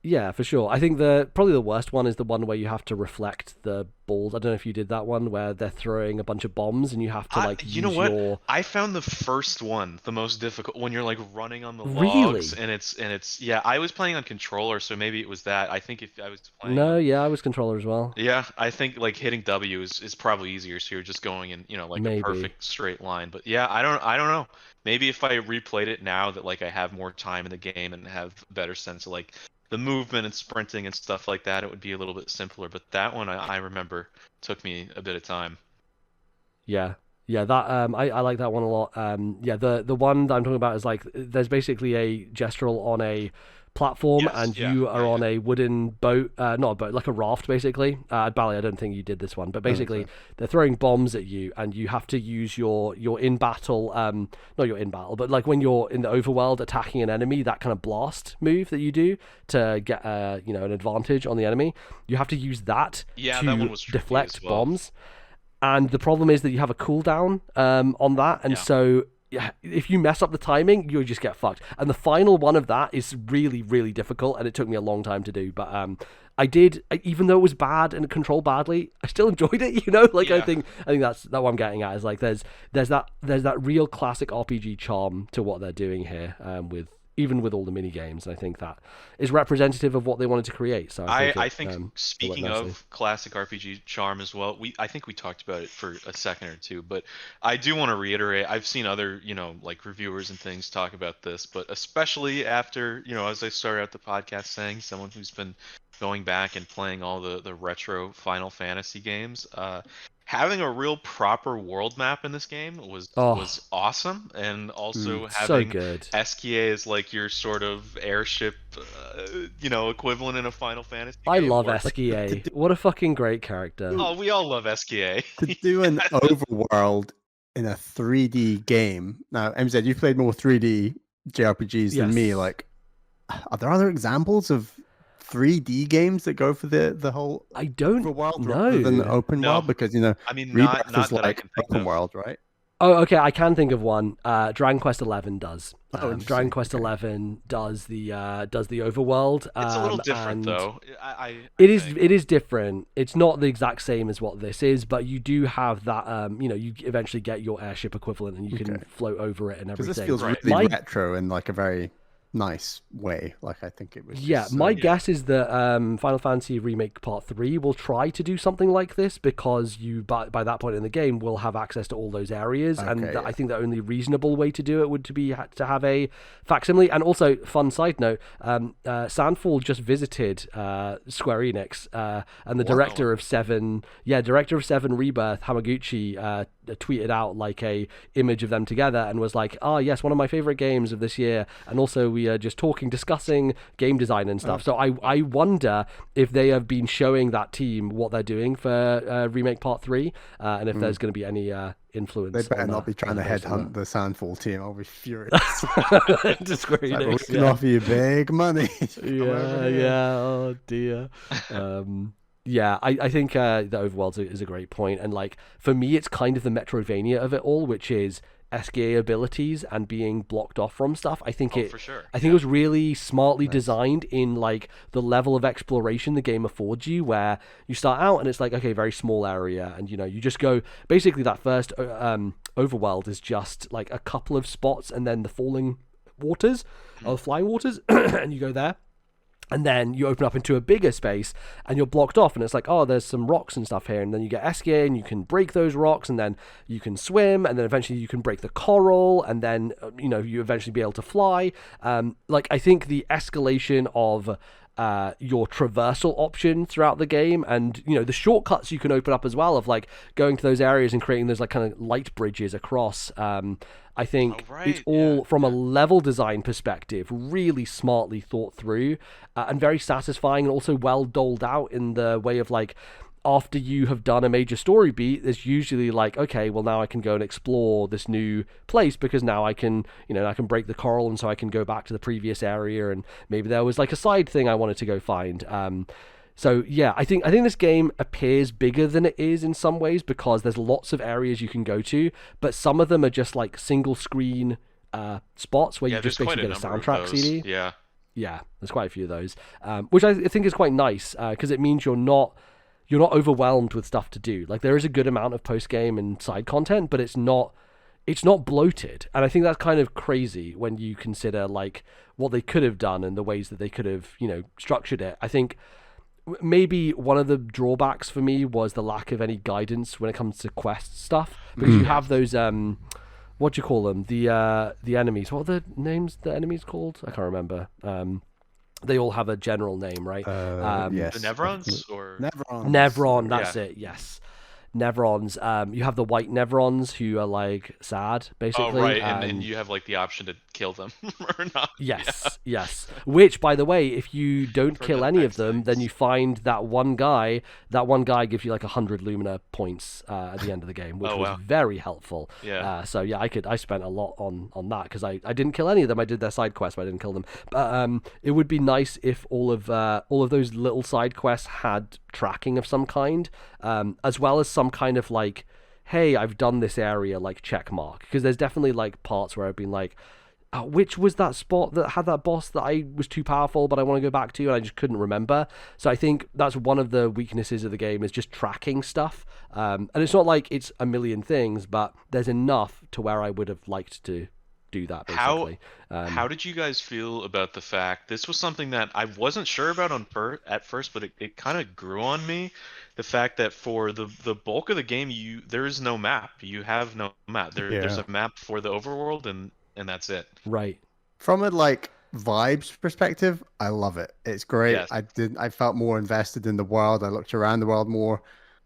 Yeah, for sure. I think probably the worst one is the one where you have to reflect the balls. I don't know if you did that one where they're throwing a bunch of bombs and you have to like You know use what? your. I found the first one the most difficult when you're like running on the Really? logs and it's yeah. I was playing on controller, so maybe it was that. I think if I was playing No, yeah, I was controller as well. yeah, I think like hitting W is probably easier, so you're just going in, like Maybe. a perfect straight line. But yeah, I don't know. Maybe if I replayed it now that like I have more time in the game and have a better sense of like the movement and sprinting and stuff like that, it would be a little bit simpler. But that one I remember took me a bit of time. Yeah. Yeah, that I like that one a lot. Yeah, the one that I'm talking about is like there's basically a gestural on a platform Yes, and yeah, you are yeah, on yeah. a wooden boat, not a boat, like a raft basically. At Bali, I don't think you did this one, but basically they're throwing bombs at you and you have to use your in battle, not your in battle, but like when you're in the overworld attacking an enemy, that kind of blast move that you do to get an advantage on the enemy. You have to use that Yeah, to that one was tricky deflect as well. bombs. And the problem is that you have a cooldown on that, and Yeah. so yeah, if you mess up the timing, you just get fucked. And the final one of that is really, really difficult, and it took me a long time to do. But even though it was bad and controlled badly, I still enjoyed it. Like Yeah. I think that's what I'm getting at is like there's that real classic RPG charm to what they're doing here, with all the mini games, and I think that is representative of what they wanted to create. So I think it speaking worked nicely. of classic RPG charm as well, I think we talked about it for a second or two, but I do want to reiterate. I've seen other like reviewers and things talk about this, but especially after as I started out the podcast saying, someone who's been going back and playing all the retro Final Fantasy games. Having a real proper world map in this game was awesome, and also so having good. SKA is like your sort of airship, equivalent in a Final Fantasy I game. love where- SKA. What a fucking great character. Oh, we all love SKA. to do an overworld in a 3D game. Now, MZ, you've played more 3D JRPGs than me. Yes. Like, are there other examples of 3D games that go for the whole I don't overworld know. rather than open No. world? Because I mean, Rebirth not is that I like can think open of. world, right? Oh, okay. I can think of one. Dragon Quest 11 does. Dragon Interesting. Quest Okay. 11 does the overworld, It's a little different and though. I it is think. different. It's not the exact same as what this is, but you do have that. You eventually get your airship equivalent, and you can Okay. float over it and Because this everything. feels Right. really My retro in like a very nice way. Like I think it would be Yeah, my so. Yeah. guess is that Final Fantasy Remake Part 3 will try to do something like this because you, by that point in the game, will have access to all those areas. And Okay, I think the only reasonable way to do it would to have a facsimile. And also, fun side note, Sandfall just visited Square Enix, and the What? director of Seven Rebirth, Hamaguchi, tweeted out like a image of them together and was like, "Ah, yes, one of my favorite games of this year." And also, we are just discussing game design and stuff. So I wonder if they have been showing that team what they're doing for Remake Part 3, and if there's going to be any influence. They better on not be trying to based on headhunt the Sandfall team. I'll be furious. that. To Square It's like, well, we Enix, can offer you big money. Come over yeah, here. yeah. Oh dear. Yeah, I think the overworld is a great point, and like for me, it's kind of the Metroidvania of it all, which is SGA abilities and being blocked off from stuff. I think For sure. I think it was really smartly designed in like the level of exploration the game affords you, where you start out and it's like, okay, very small area, and you just go basically that first overworld is just like a couple of spots and then the falling waters or the flying waters, and you go there. And then you open up into a bigger space and you're blocked off, and it's like, oh, there's some rocks and stuff here, and then you get SGA and you can break those rocks, and then you can swim, and then eventually you can break the coral, and then you eventually be able to fly. Like I think the escalation of your traversal option throughout the game, and the shortcuts you can open up as well, of like going to those areas and creating those like kind of light bridges across. I think it's all from a level design perspective really smartly thought through, and very satisfying, and also well doled out in the way of like, after you have done a major story beat, there's usually like, okay, well now I can go and explore this new place because now I can, I can break the coral, and so I can go back to the previous area, and maybe there was like a side thing I wanted to go find. So yeah, I think this game appears bigger than it is in some ways because there's lots of areas you can go to, but some of them are just like single screen spots where you just basically get a soundtrack CD. Yeah, there's quite a few of those, which I think is quite nice because it means you're not overwhelmed with stuff to do. Like there is a good amount of post game and side content, but it's not bloated, and I think that's kind of crazy when you consider like what they could have done and the ways that they could have structured it. I think maybe one of the drawbacks for me was the lack of any guidance when it comes to quest stuff, because you have those what do you call them, the enemies, what are the names the enemies called, I can't remember. They all have a general name, right? Yes. The Nevrons or Nevron, that's it, yes. Nevrons. You have the white Nevrons who are like sad, basically. Oh, right, and you have like the option to kill them or not. Yes. Which, by the way, if you don't kill any of them, then you find that one guy. That one guy gives you like 100 Lumina points at the end of the game, which was very helpful. Yeah. So yeah, I spent a lot on that because I didn't kill any of them. I did their side quests, but I didn't kill them. But it would be nice if all of those little side quests had tracking of some kind, as well as some kind of like, hey, I've done this area, like check mark, because there's definitely like parts where I've been like, which was that spot that had that boss that I was too powerful but I want to go back to, and I just couldn't remember. So I think that's one of the weaknesses of the game, is just tracking stuff, and it's not like it's a million things, but there's enough to where I would have liked to do that, basically. How did you guys feel about the fact this was something that I wasn't sure about at first, but it kind of grew on me, the fact that for the bulk of the game there is no map. You have no map. There's a map for the overworld, and that's it. Right. From a like vibes perspective, I love it. It's great. Yes. I felt more invested in the world. I looked around the world more.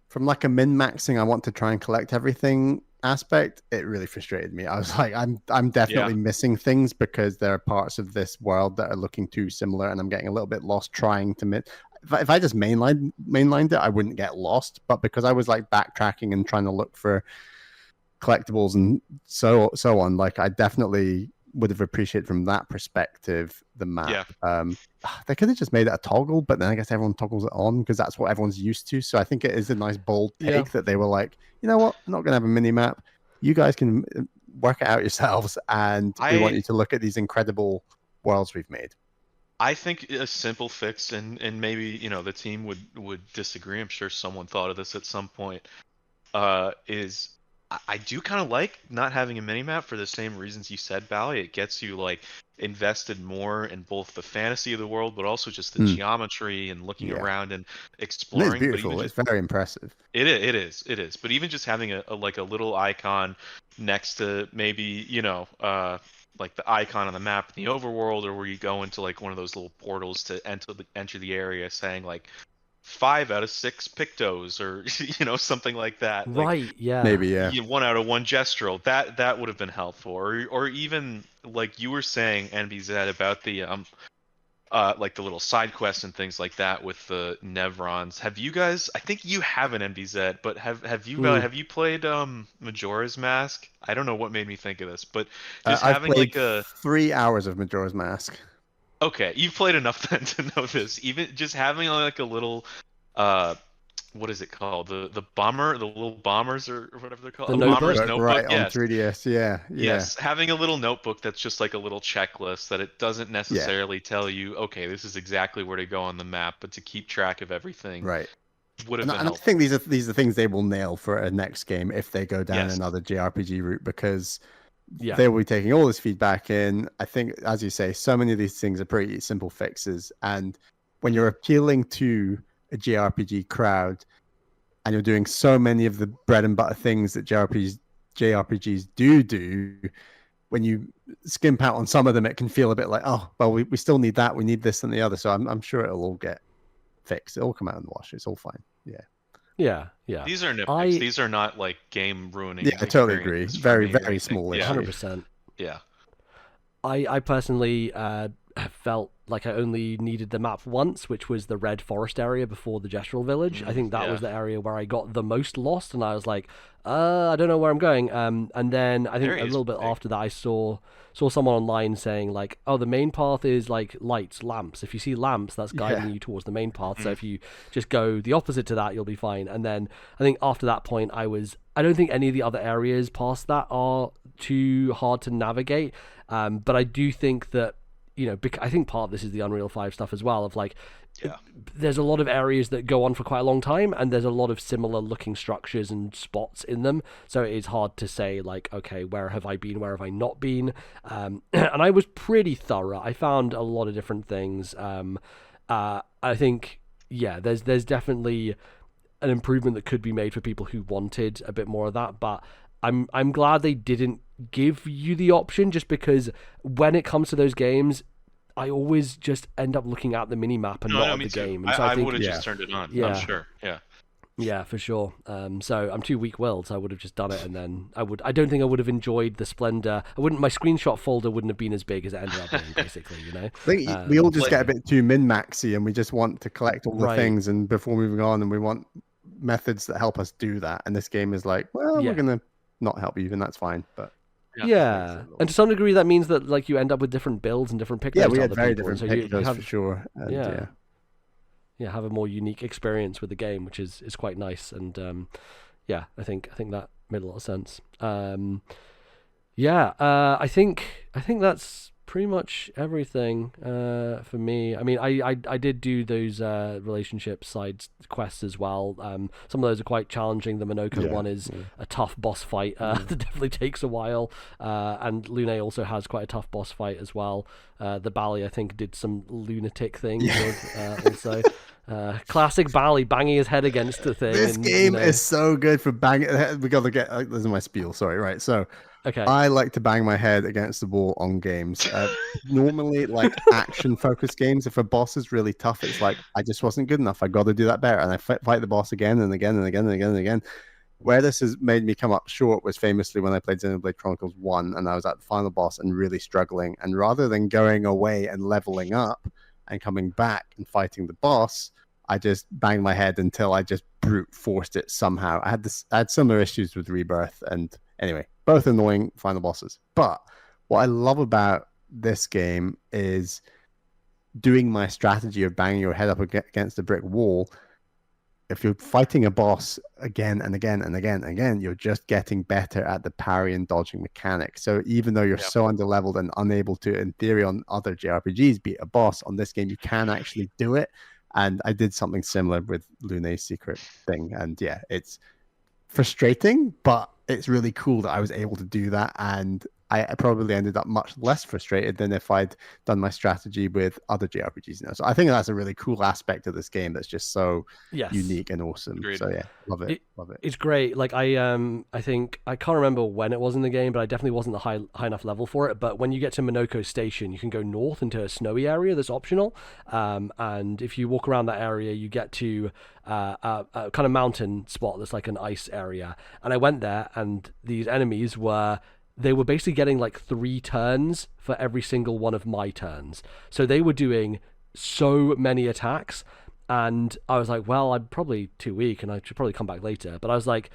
From like a min-maxing, I want to try and collect everything aspect, it really frustrated me. I was like, I'm definitely missing things because there are parts of this world that are looking too similar, and I'm getting a little bit lost trying to if I just mainlined it, I wouldn't get lost. But because I was like backtracking and trying to look for collectibles and so on, like I definitely would have appreciated from that perspective the map. They could have just made it a toggle, but then I guess everyone toggles it on because that's what everyone's used to. So I think it is a nice bold take that they were like, you know what, I'm not gonna have a mini map. you guys can work it out yourselves, and we want you to look at these incredible worlds we've made. I think a simple fix, and maybe the team would disagree. I'm sure someone thought of this at some point. Is I do kind of like not having a minimap for the same reasons you said, Bally. It gets you like invested more in both the fantasy of the world, but also just the geometry and looking around and exploring. It's beautiful. It's very impressive. It is. But even just having a little icon next to maybe like the icon on the map in the overworld, or where you go into like one of those little portals to enter the area, saying like 5 out of 6 Pictos, or something like that. Right, like, yeah. Maybe, yeah. 1 out of 1 Gestural. That would have been helpful. Or even like you were saying, NBZ, about the like the little side quests and things like that with the Nevrons. Have you guys? I think you have an NBZ, but have you played Majora's Mask? I don't know what made me think of this, but just I've having played like a 3 hours of Majora's Mask. Okay, you've played enough then to know this. Even just having like a little, what is it called? The little bombers, or whatever they're called. The Bomber's notebook? Right, yes. on 3DS, yeah. Yes, having a little notebook that's just like a little checklist that it doesn't necessarily tell you, okay, this is exactly where to go on the map, but to keep track of everything. Right. Would have been And I helpful. think these are things they will nail for a next game if they go down another JRPG route, because they will be taking all this feedback in. I think, as you say, so many of these things are pretty simple fixes. And when you're appealing to a JRPG crowd and you're doing so many of the bread and butter things that JRPGs do, when you skimp out on some of them, it can feel a bit like, oh, well, we still need that. We need this and the other. So I'm sure it'll all get fixed. It'll come out in the wash. It's all fine. Yeah. These are nitpicks. These are not like game ruining. Yeah, I totally agree. Very small. 100%. Yeah. I personally felt like I only needed the map once, which was the Red Forest area before the Gestural Village. I think that was the area where I got the most lost, and I was like, I don't know where I'm going. And then I think a little bit after that, I saw someone online saying like, oh, the main path is like lights, lamps. If you see lamps, that's guiding you towards the main path. So if you just go the opposite to that, you'll be fine. And then I think after that point, I don't think any of the other areas past that are too hard to navigate. But I do think that, I think part of this is the Unreal 5 stuff as well, of like, there's a lot of areas that go on for quite a long time, and there's a lot of similar looking structures and spots in them, so it is hard to say like, okay, where have I been, where have I not been. And I was pretty thorough. I found a lot of different things. I think there's definitely an improvement that could be made for people who wanted a bit more of that, but I'm glad they didn't give you the option, just because when it comes to those games, I always just end up looking at the mini map and not at the game. And so I would have just turned it on. I'm sure. Yeah, for sure. So I'm too weak-willed, so I would have just done it, and then I don't think I would have enjoyed the splendor. My screenshot folder wouldn't have been as big as it ended up being, basically, I think we all just get a bit too min-maxy, and we just want to collect all the things, and before moving on, and we want methods that help us do that. And this game is like, well, we're gonna not help you, and that's fine. But and to some degree, that means that like you end up with different builds and different pictures. Yeah, we had very different pictures for sure. And, have a more unique experience with the game, which is quite nice. And I think that made a lot of sense. I think that's pretty much everything for me. I mean, I did do those relationship side quests as well. Some of those are quite challenging. The Minoko one is a tough boss fight that definitely takes a while, and Lune also has quite a tough boss fight as well. The Bally, I think, did some lunatic things also. Classic Bally banging his head against the thing. This game is so good for banging. We got to get. This is my spiel. Sorry, right? So. Okay. I like to bang my head against the wall on games. Normally, like action-focused games, if a boss is really tough, it's like, I just wasn't good enough. I got to do that better. And I fight the boss again and again and again and again and again. Where this has made me come up short was famously when I played Xenoblade Chronicles 1, and I was at the final boss and really struggling. And rather than going away and leveling up and coming back and fighting the boss, I just banged my head until I just brute forced it somehow. I had similar issues with Rebirth, and anyway, both annoying final bosses. But what I love about this game is doing my strategy of banging your head up against a brick wall if you're fighting a boss again and again and again and again, you're just getting better at the parry and dodging mechanic. So even though you're so underleveled and unable to, in theory, on other JRPGs, beat a boss, on this game you can actually do it. And I did something similar with Lune's secret thing, and yeah, it's frustrating, but it's really cool that I was able to do that, and I probably ended up much less frustrated than if I'd done my strategy with other JRPGs now. So I think that's a really cool aspect of this game that's just so unique and awesome. Agreed. So yeah, love it. Love it. It's great. Like I think I can't remember when it was in the game, but I definitely wasn't the high enough level for it. But when you get to Minoko Station, you can go north into a snowy area that's optional. And if you walk around that area, you get to a kind of mountain spot that's like an ice area. And I went there, and these enemies were basically getting like 3 turns for every single one of my turns. So they were doing so many attacks, and I was like, well, I'm probably too weak and I should probably come back later. But I was like,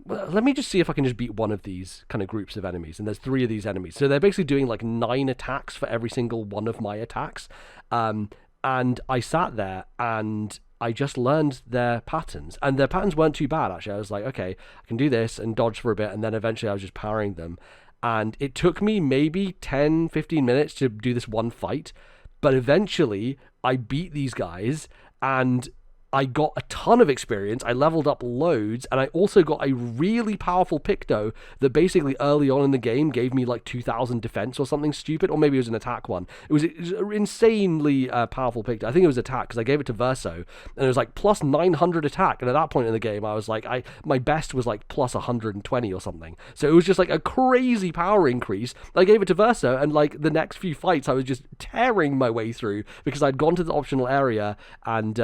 well, let me just see if I can just beat one of these kind of groups of enemies. And there's 3 of these enemies. So they're basically doing like 9 attacks for every single one of my attacks. And I sat there and I just learned their patterns, and their patterns weren't too bad, actually. I was like, okay, I can do this and dodge for a bit, and then eventually I was just powering them. And it took me maybe 10, 15 minutes to do this one fight, but eventually I beat these guys, and I got a ton of experience. I leveled up loads, and I also got a really powerful Picto that basically early on in the game gave me like 2,000 defense or something stupid, or maybe it was an attack one. It was an insanely powerful Picto. I think it was attack because I gave it to Verso, and it was like plus 900 attack. And at that point in the game, I was like, my best was like plus 120 or something. So it was just like a crazy power increase. I gave it to Verso, and like the next few fights, I was just tearing my way through because I'd gone to the optional area and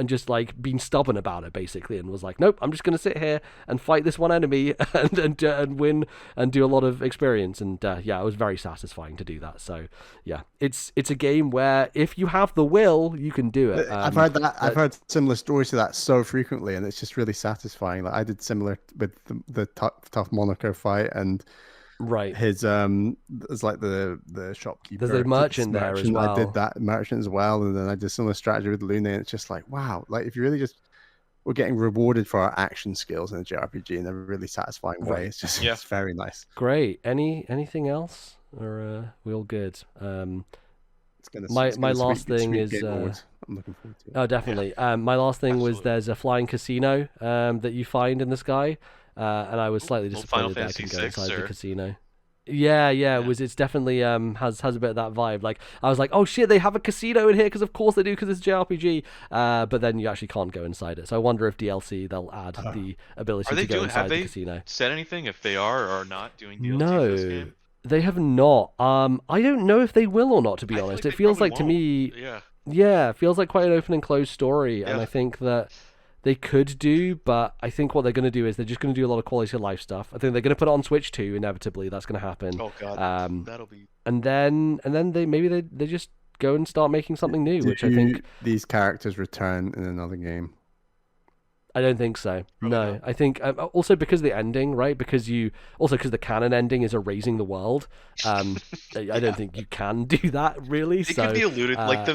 just like been stubborn about it basically, and was like, nope, I'm just going to sit here and fight this one enemy and win and do a lot of experience. And yeah, it was very satisfying to do that. So yeah, it's a game where if you have the will, you can do it. I've heard that. I've heard similar stories to that so frequently, and it's just really satisfying. Like I did similar with the tough Monaco fight, and right, his it's like the shopkeeper. There's a merchant there as well. I did that merchant as well, and then I did similar strategy with Lune, and it's just like, wow, like if you really just we're getting rewarded for our action skills in a JRPG in a really satisfying way. It's just it's very nice. Great. Anything else, or we all good? My last thing is I'm looking forward to it. Oh, definitely. My last thing was there's a flying casino that you find in the sky. And I was slightly disappointed that I couldn't go inside the casino. Yeah. It's definitely has a bit of that vibe. Like I was like, oh shit, they have a casino in here because of course they do because it's JRPG. But then you actually can't go inside it. So I wonder if DLC they'll add the ability to go inside the casino. Have they said anything if they are or not doing DLC no, for this game? They have not. I don't know if they will or not. To be honest, it feels like to me, it feels like quite an open and closed story, and I think that they could do, but I think what they're going to do is they're just going to do a lot of quality of life stuff. I think they're going to put it on Switch too. Inevitably, that's going to happen. Oh god, that'll be. And then they just go and start making something new, which I think these characters return in another game. I don't think so. Probably no, not. I think also because of the ending, right? Because the canon ending is erasing the world. I don't think you can do that really. It could be alluded like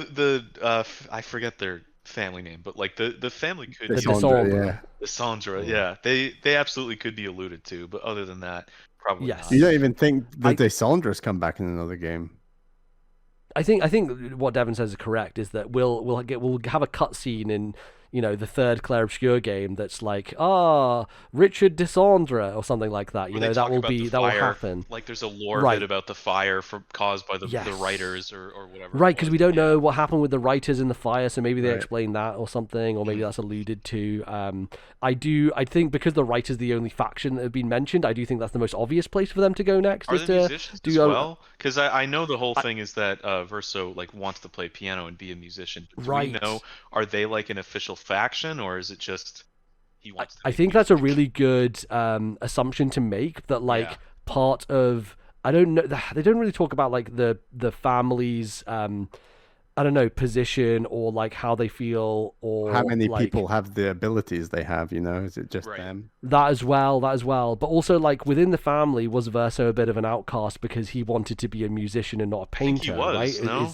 I forget their family name, but like the family could be the Sandra, they absolutely could be alluded to, but other than that, probably not. You don't even think the Desandras come back in another game. I think what Devon says is correct. Is that we'll have a cutscene in the third Clair Obscur game that's like Richard Desandra or something like that. That will happen. Like there's a lore bit about the fire caused by the writers or whatever. Right, because we don't know what happened with the writers in the fire, so maybe they explain that or something, or maybe that's alluded to. I think because the writers are the only faction that have been mentioned, I do think that's the most obvious place for them to go next. Are the musicians as well? Because I know the whole thing is that Verso like wants to play piano and be a musician. Do we know, are they like an official faction, or is it just he wants to? I think that's a really good assumption to make, that like part of, I don't know, they don't really talk about like the family's I don't know, position or like how they feel or how many people have the abilities they have, is it just them? That as well. But also like within the family, was Verso a bit of an outcast because he wanted to be a musician and not a painter, I think he was, right? No?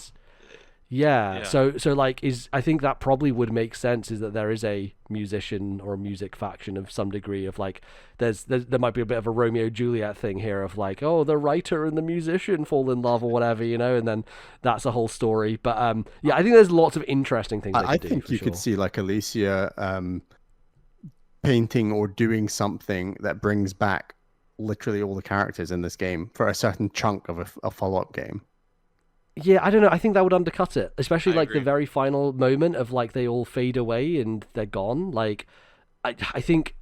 Yeah. So like I think that probably would make sense, is that there is a musician or a music faction of some degree of like there might be a bit of a Romeo Juliet thing here of like, oh, the writer and the musician fall in love or whatever, and then that's a whole story. But yeah, I think there's lots of interesting things I they could do. think you could see like Alicia painting or doing something that brings back literally all the characters in this game for a certain chunk of a follow-up game. Yeah, I don't know. I think that would undercut it, especially I like agree. the very final moment of like they all fade away and they're gone. Like, I think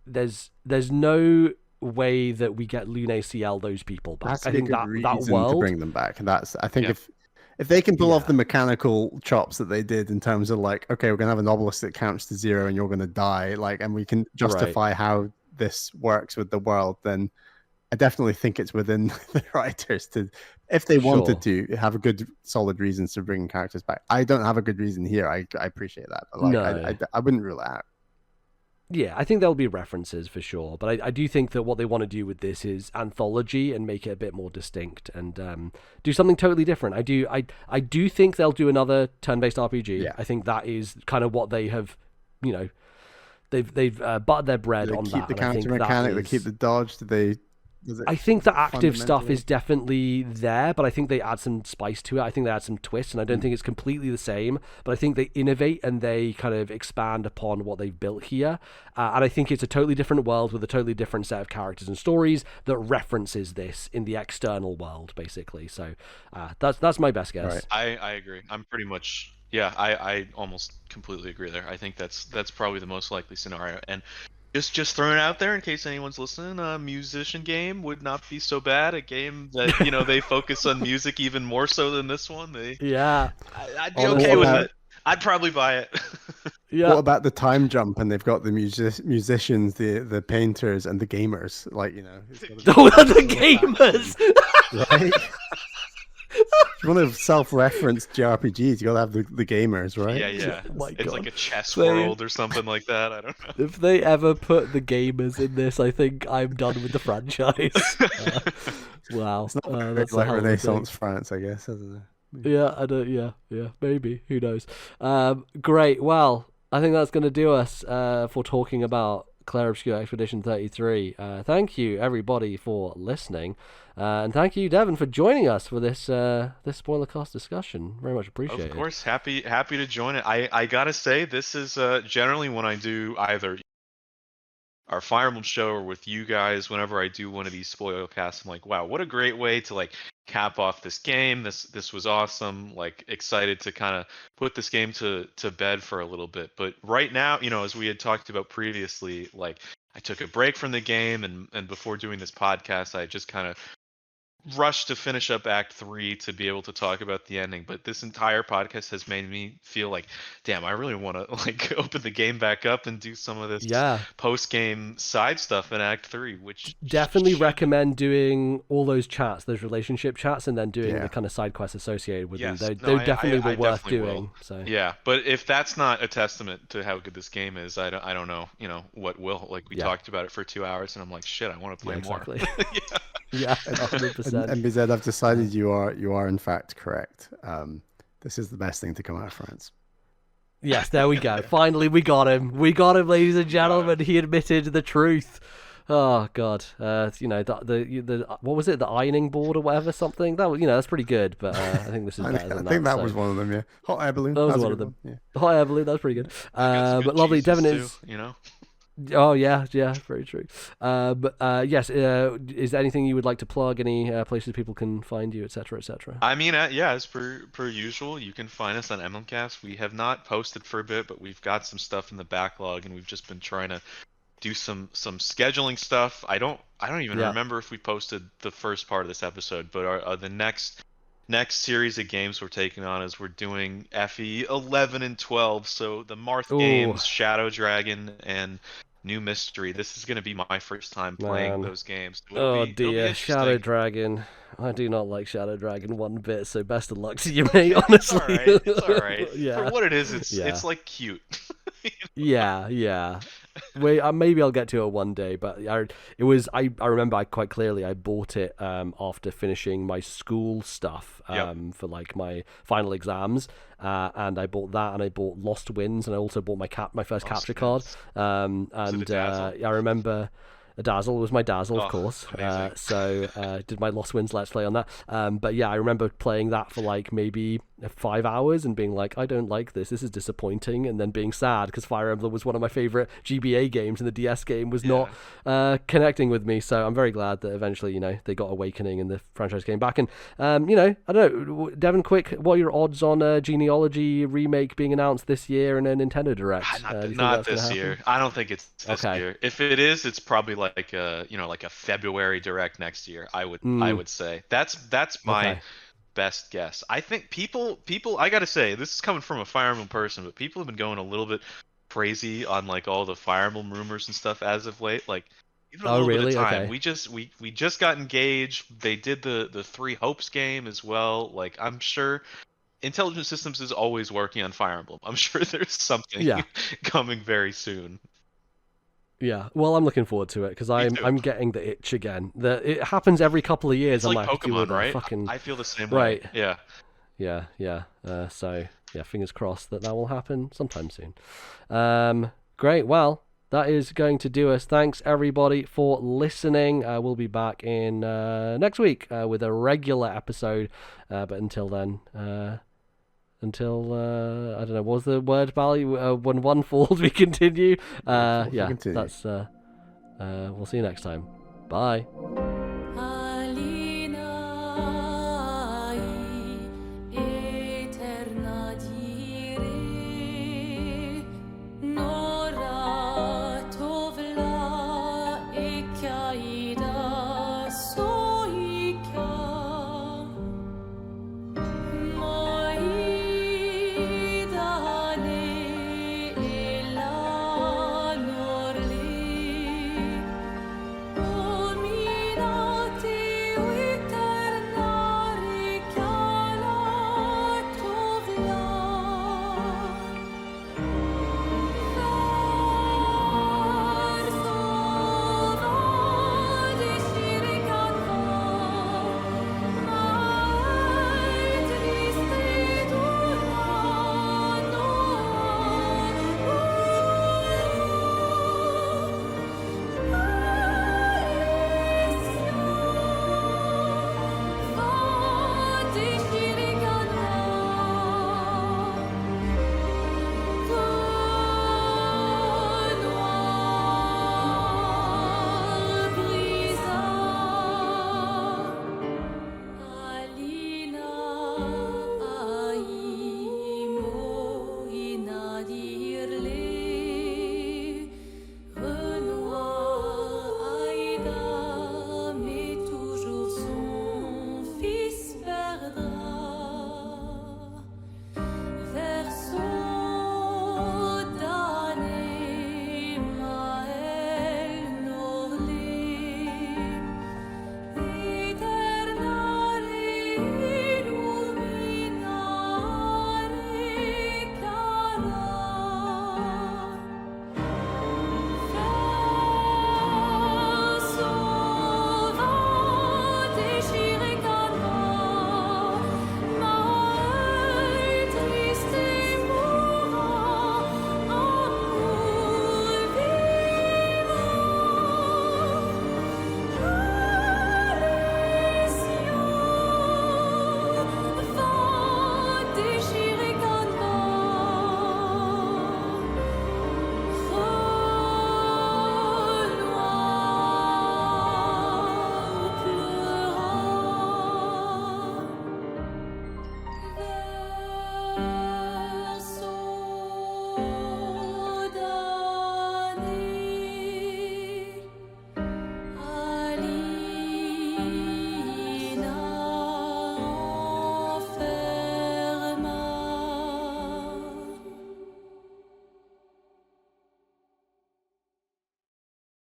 there's no way that we get Lune CL those people back. That's I think a good that reason world to bring them back. And that's, I think, if they can pull off the mechanical chops that they did in terms of like, okay, we're gonna have an obelisk that counts to 0 and you're gonna die, like, and we can justify how this works with the world, then I definitely think it's within the writers to, if they wanted to, have a good, solid reasons to bring characters back. I don't have a good reason here. I appreciate that. But like, No. I wouldn't rule it out. Yeah, I think there'll be references for sure, but I do think that what they want to do with this is anthology and make it a bit more distinct and do something totally different. I do think they'll do another turn-based RPG. Yeah. I think that is kind of what they have, they've buttered their bread on that. Keep the counter mechanic. They keep the dodge. I think the active stuff is definitely there, but I think they add some spice to it. I think they add some twists, and I don't think it's completely the same, but I think they innovate and they kind of expand upon what they've built here. And I think it's a totally different world with a totally different set of characters and stories that references this in the external world, basically. So that's my best guess. Right. I agree. I'm pretty much... Yeah, I almost completely agree there. I think that's probably the most likely scenario. And just throwing it out there in case anyone's listening, a musician game would not be so bad. A game that they focus on music even more so than this one. I'd be okay with it. I'd probably buy it. Yeah. What about the time jump? And they've got the musicians, the painters, and the gamers. Like the gamers. Right. If you want to self-reference JRPGs, you gotta have the gamers, right? Yeah. Oh my it's God. like a chess world or something like that. I don't know. If they ever put the gamers in this, I think I'm done with the franchise. Wow. It's not that's like Renaissance France, I guess, isn't it? Yeah, I don't. Yeah, maybe. Who knows? Great. Well, I think that's going to do us for talking about Clair Obscur Expedition 33. Thank you, everybody, for listening. And thank you, Devon, for joining us for this Spoilercast discussion. Very much appreciated. Of course, happy to join it. I gotta say, this is generally when I do either our Fire Emblem show or with you guys. Whenever I do one of these Spoilercasts, I'm like, wow, what a great way to like cap off this game. This was awesome. Like, excited to kind of put this game to bed for a little bit. But right now, as we had talked about previously, like, I took a break from the game, and before doing this podcast, I just kind of rushed to finish up Act 3 to be able to talk about the ending. But this entire podcast has made me feel like, damn, I really want to like open the game back up and do some of this post-game side stuff in Act 3, which definitely recommend doing all those chats, those relationship chats, and then doing the kind of side quests associated with them. They definitely were worth doing. So yeah, but if that's not a testament to how good this game is, I don't know, what will. Like, we talked about it for 2 hours, and I'm like, shit, I want to play more. Yeah, 100%. And BZ, I've decided you are in fact correct. This is the best thing to come out of France. Yes, there we go. Finally, we got him. We got him, ladies and gentlemen. He admitted the truth. Oh God, the what was it? The ironing board or whatever, something. That was, that's pretty good. But I think this is better than that. I think that was one of them. Yeah, hot air balloon. That was one of them. Yeah. Hot air balloon. That's pretty good. But lovely, Devon is. Oh yeah, very true. Yes, is there anything you would like to plug? Any places people can find you, etc., etc.? I mean, as per usual, you can find us on MLMcast. We have not posted for a bit, but we've got some stuff in the backlog, and we've just been trying to do some scheduling stuff. I don't even remember if we posted the first part of this episode, but the next series of games we're taking on is we're doing FE 11 and 12. So the Marth games, Shadow Dragon, and New Mystery. This is going to be my first time playing those games. Dear, Shadow Dragon. I do not like Shadow Dragon one bit, so best of luck to you, mate, honestly. It's alright. Yeah. For what it is, it's like cute. Yeah. Maybe I'll get to it one day, but I remember quite clearly I bought it after finishing my school stuff for like my final exams, and I bought that, and I bought Lost Winds, and I also bought my first capture card. And I remember. A Dazzle was my Dazzle, of course. So did my Lost Winds Let's Play on that. But yeah, I remember playing that for like maybe 5 hours and being like, I don't like this. This is disappointing. And then being sad because Fire Emblem was one of my favorite GBA games, and the DS game was not connecting with me. So I'm very glad that eventually, they got Awakening and the franchise came back. And I don't know, Devon, quick, what are your odds on a Genealogy remake being announced this year in a Nintendo Direct? Not this year. I don't think it's this year. If it is, it's probably like a February Direct next year. I would say that's my best guess. I think people I gotta say, this is coming from a Fire Emblem person, but people have been going a little bit crazy on like all the Fire Emblem rumors and stuff as of late. Like, give it a little bit of time. Okay. We just got engaged. They did the Three Hopes game as well. Like, I'm sure Intelligent Systems is always working on Fire Emblem. I'm sure there's something coming very soon. Yeah, well, I'm looking forward to it because I'm getting the itch again. It happens every couple of years. It's like Pokemon, right? I feel the same way. Right. Yeah. So yeah, fingers crossed that will happen sometime soon. Great. Well, that is going to do us. Thanks everybody for listening. We'll be back in next week with a regular episode. But until then. I don't know, what was the word, Bally? When one falls, we continue. That's we'll see you next time. Bye.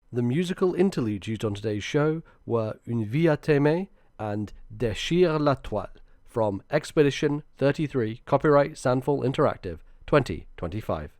The musical interludes used on today's show were Une vie à t'aimer and Déchire la Toile from Expedition 33, copyright Sandfall Interactive, 2025.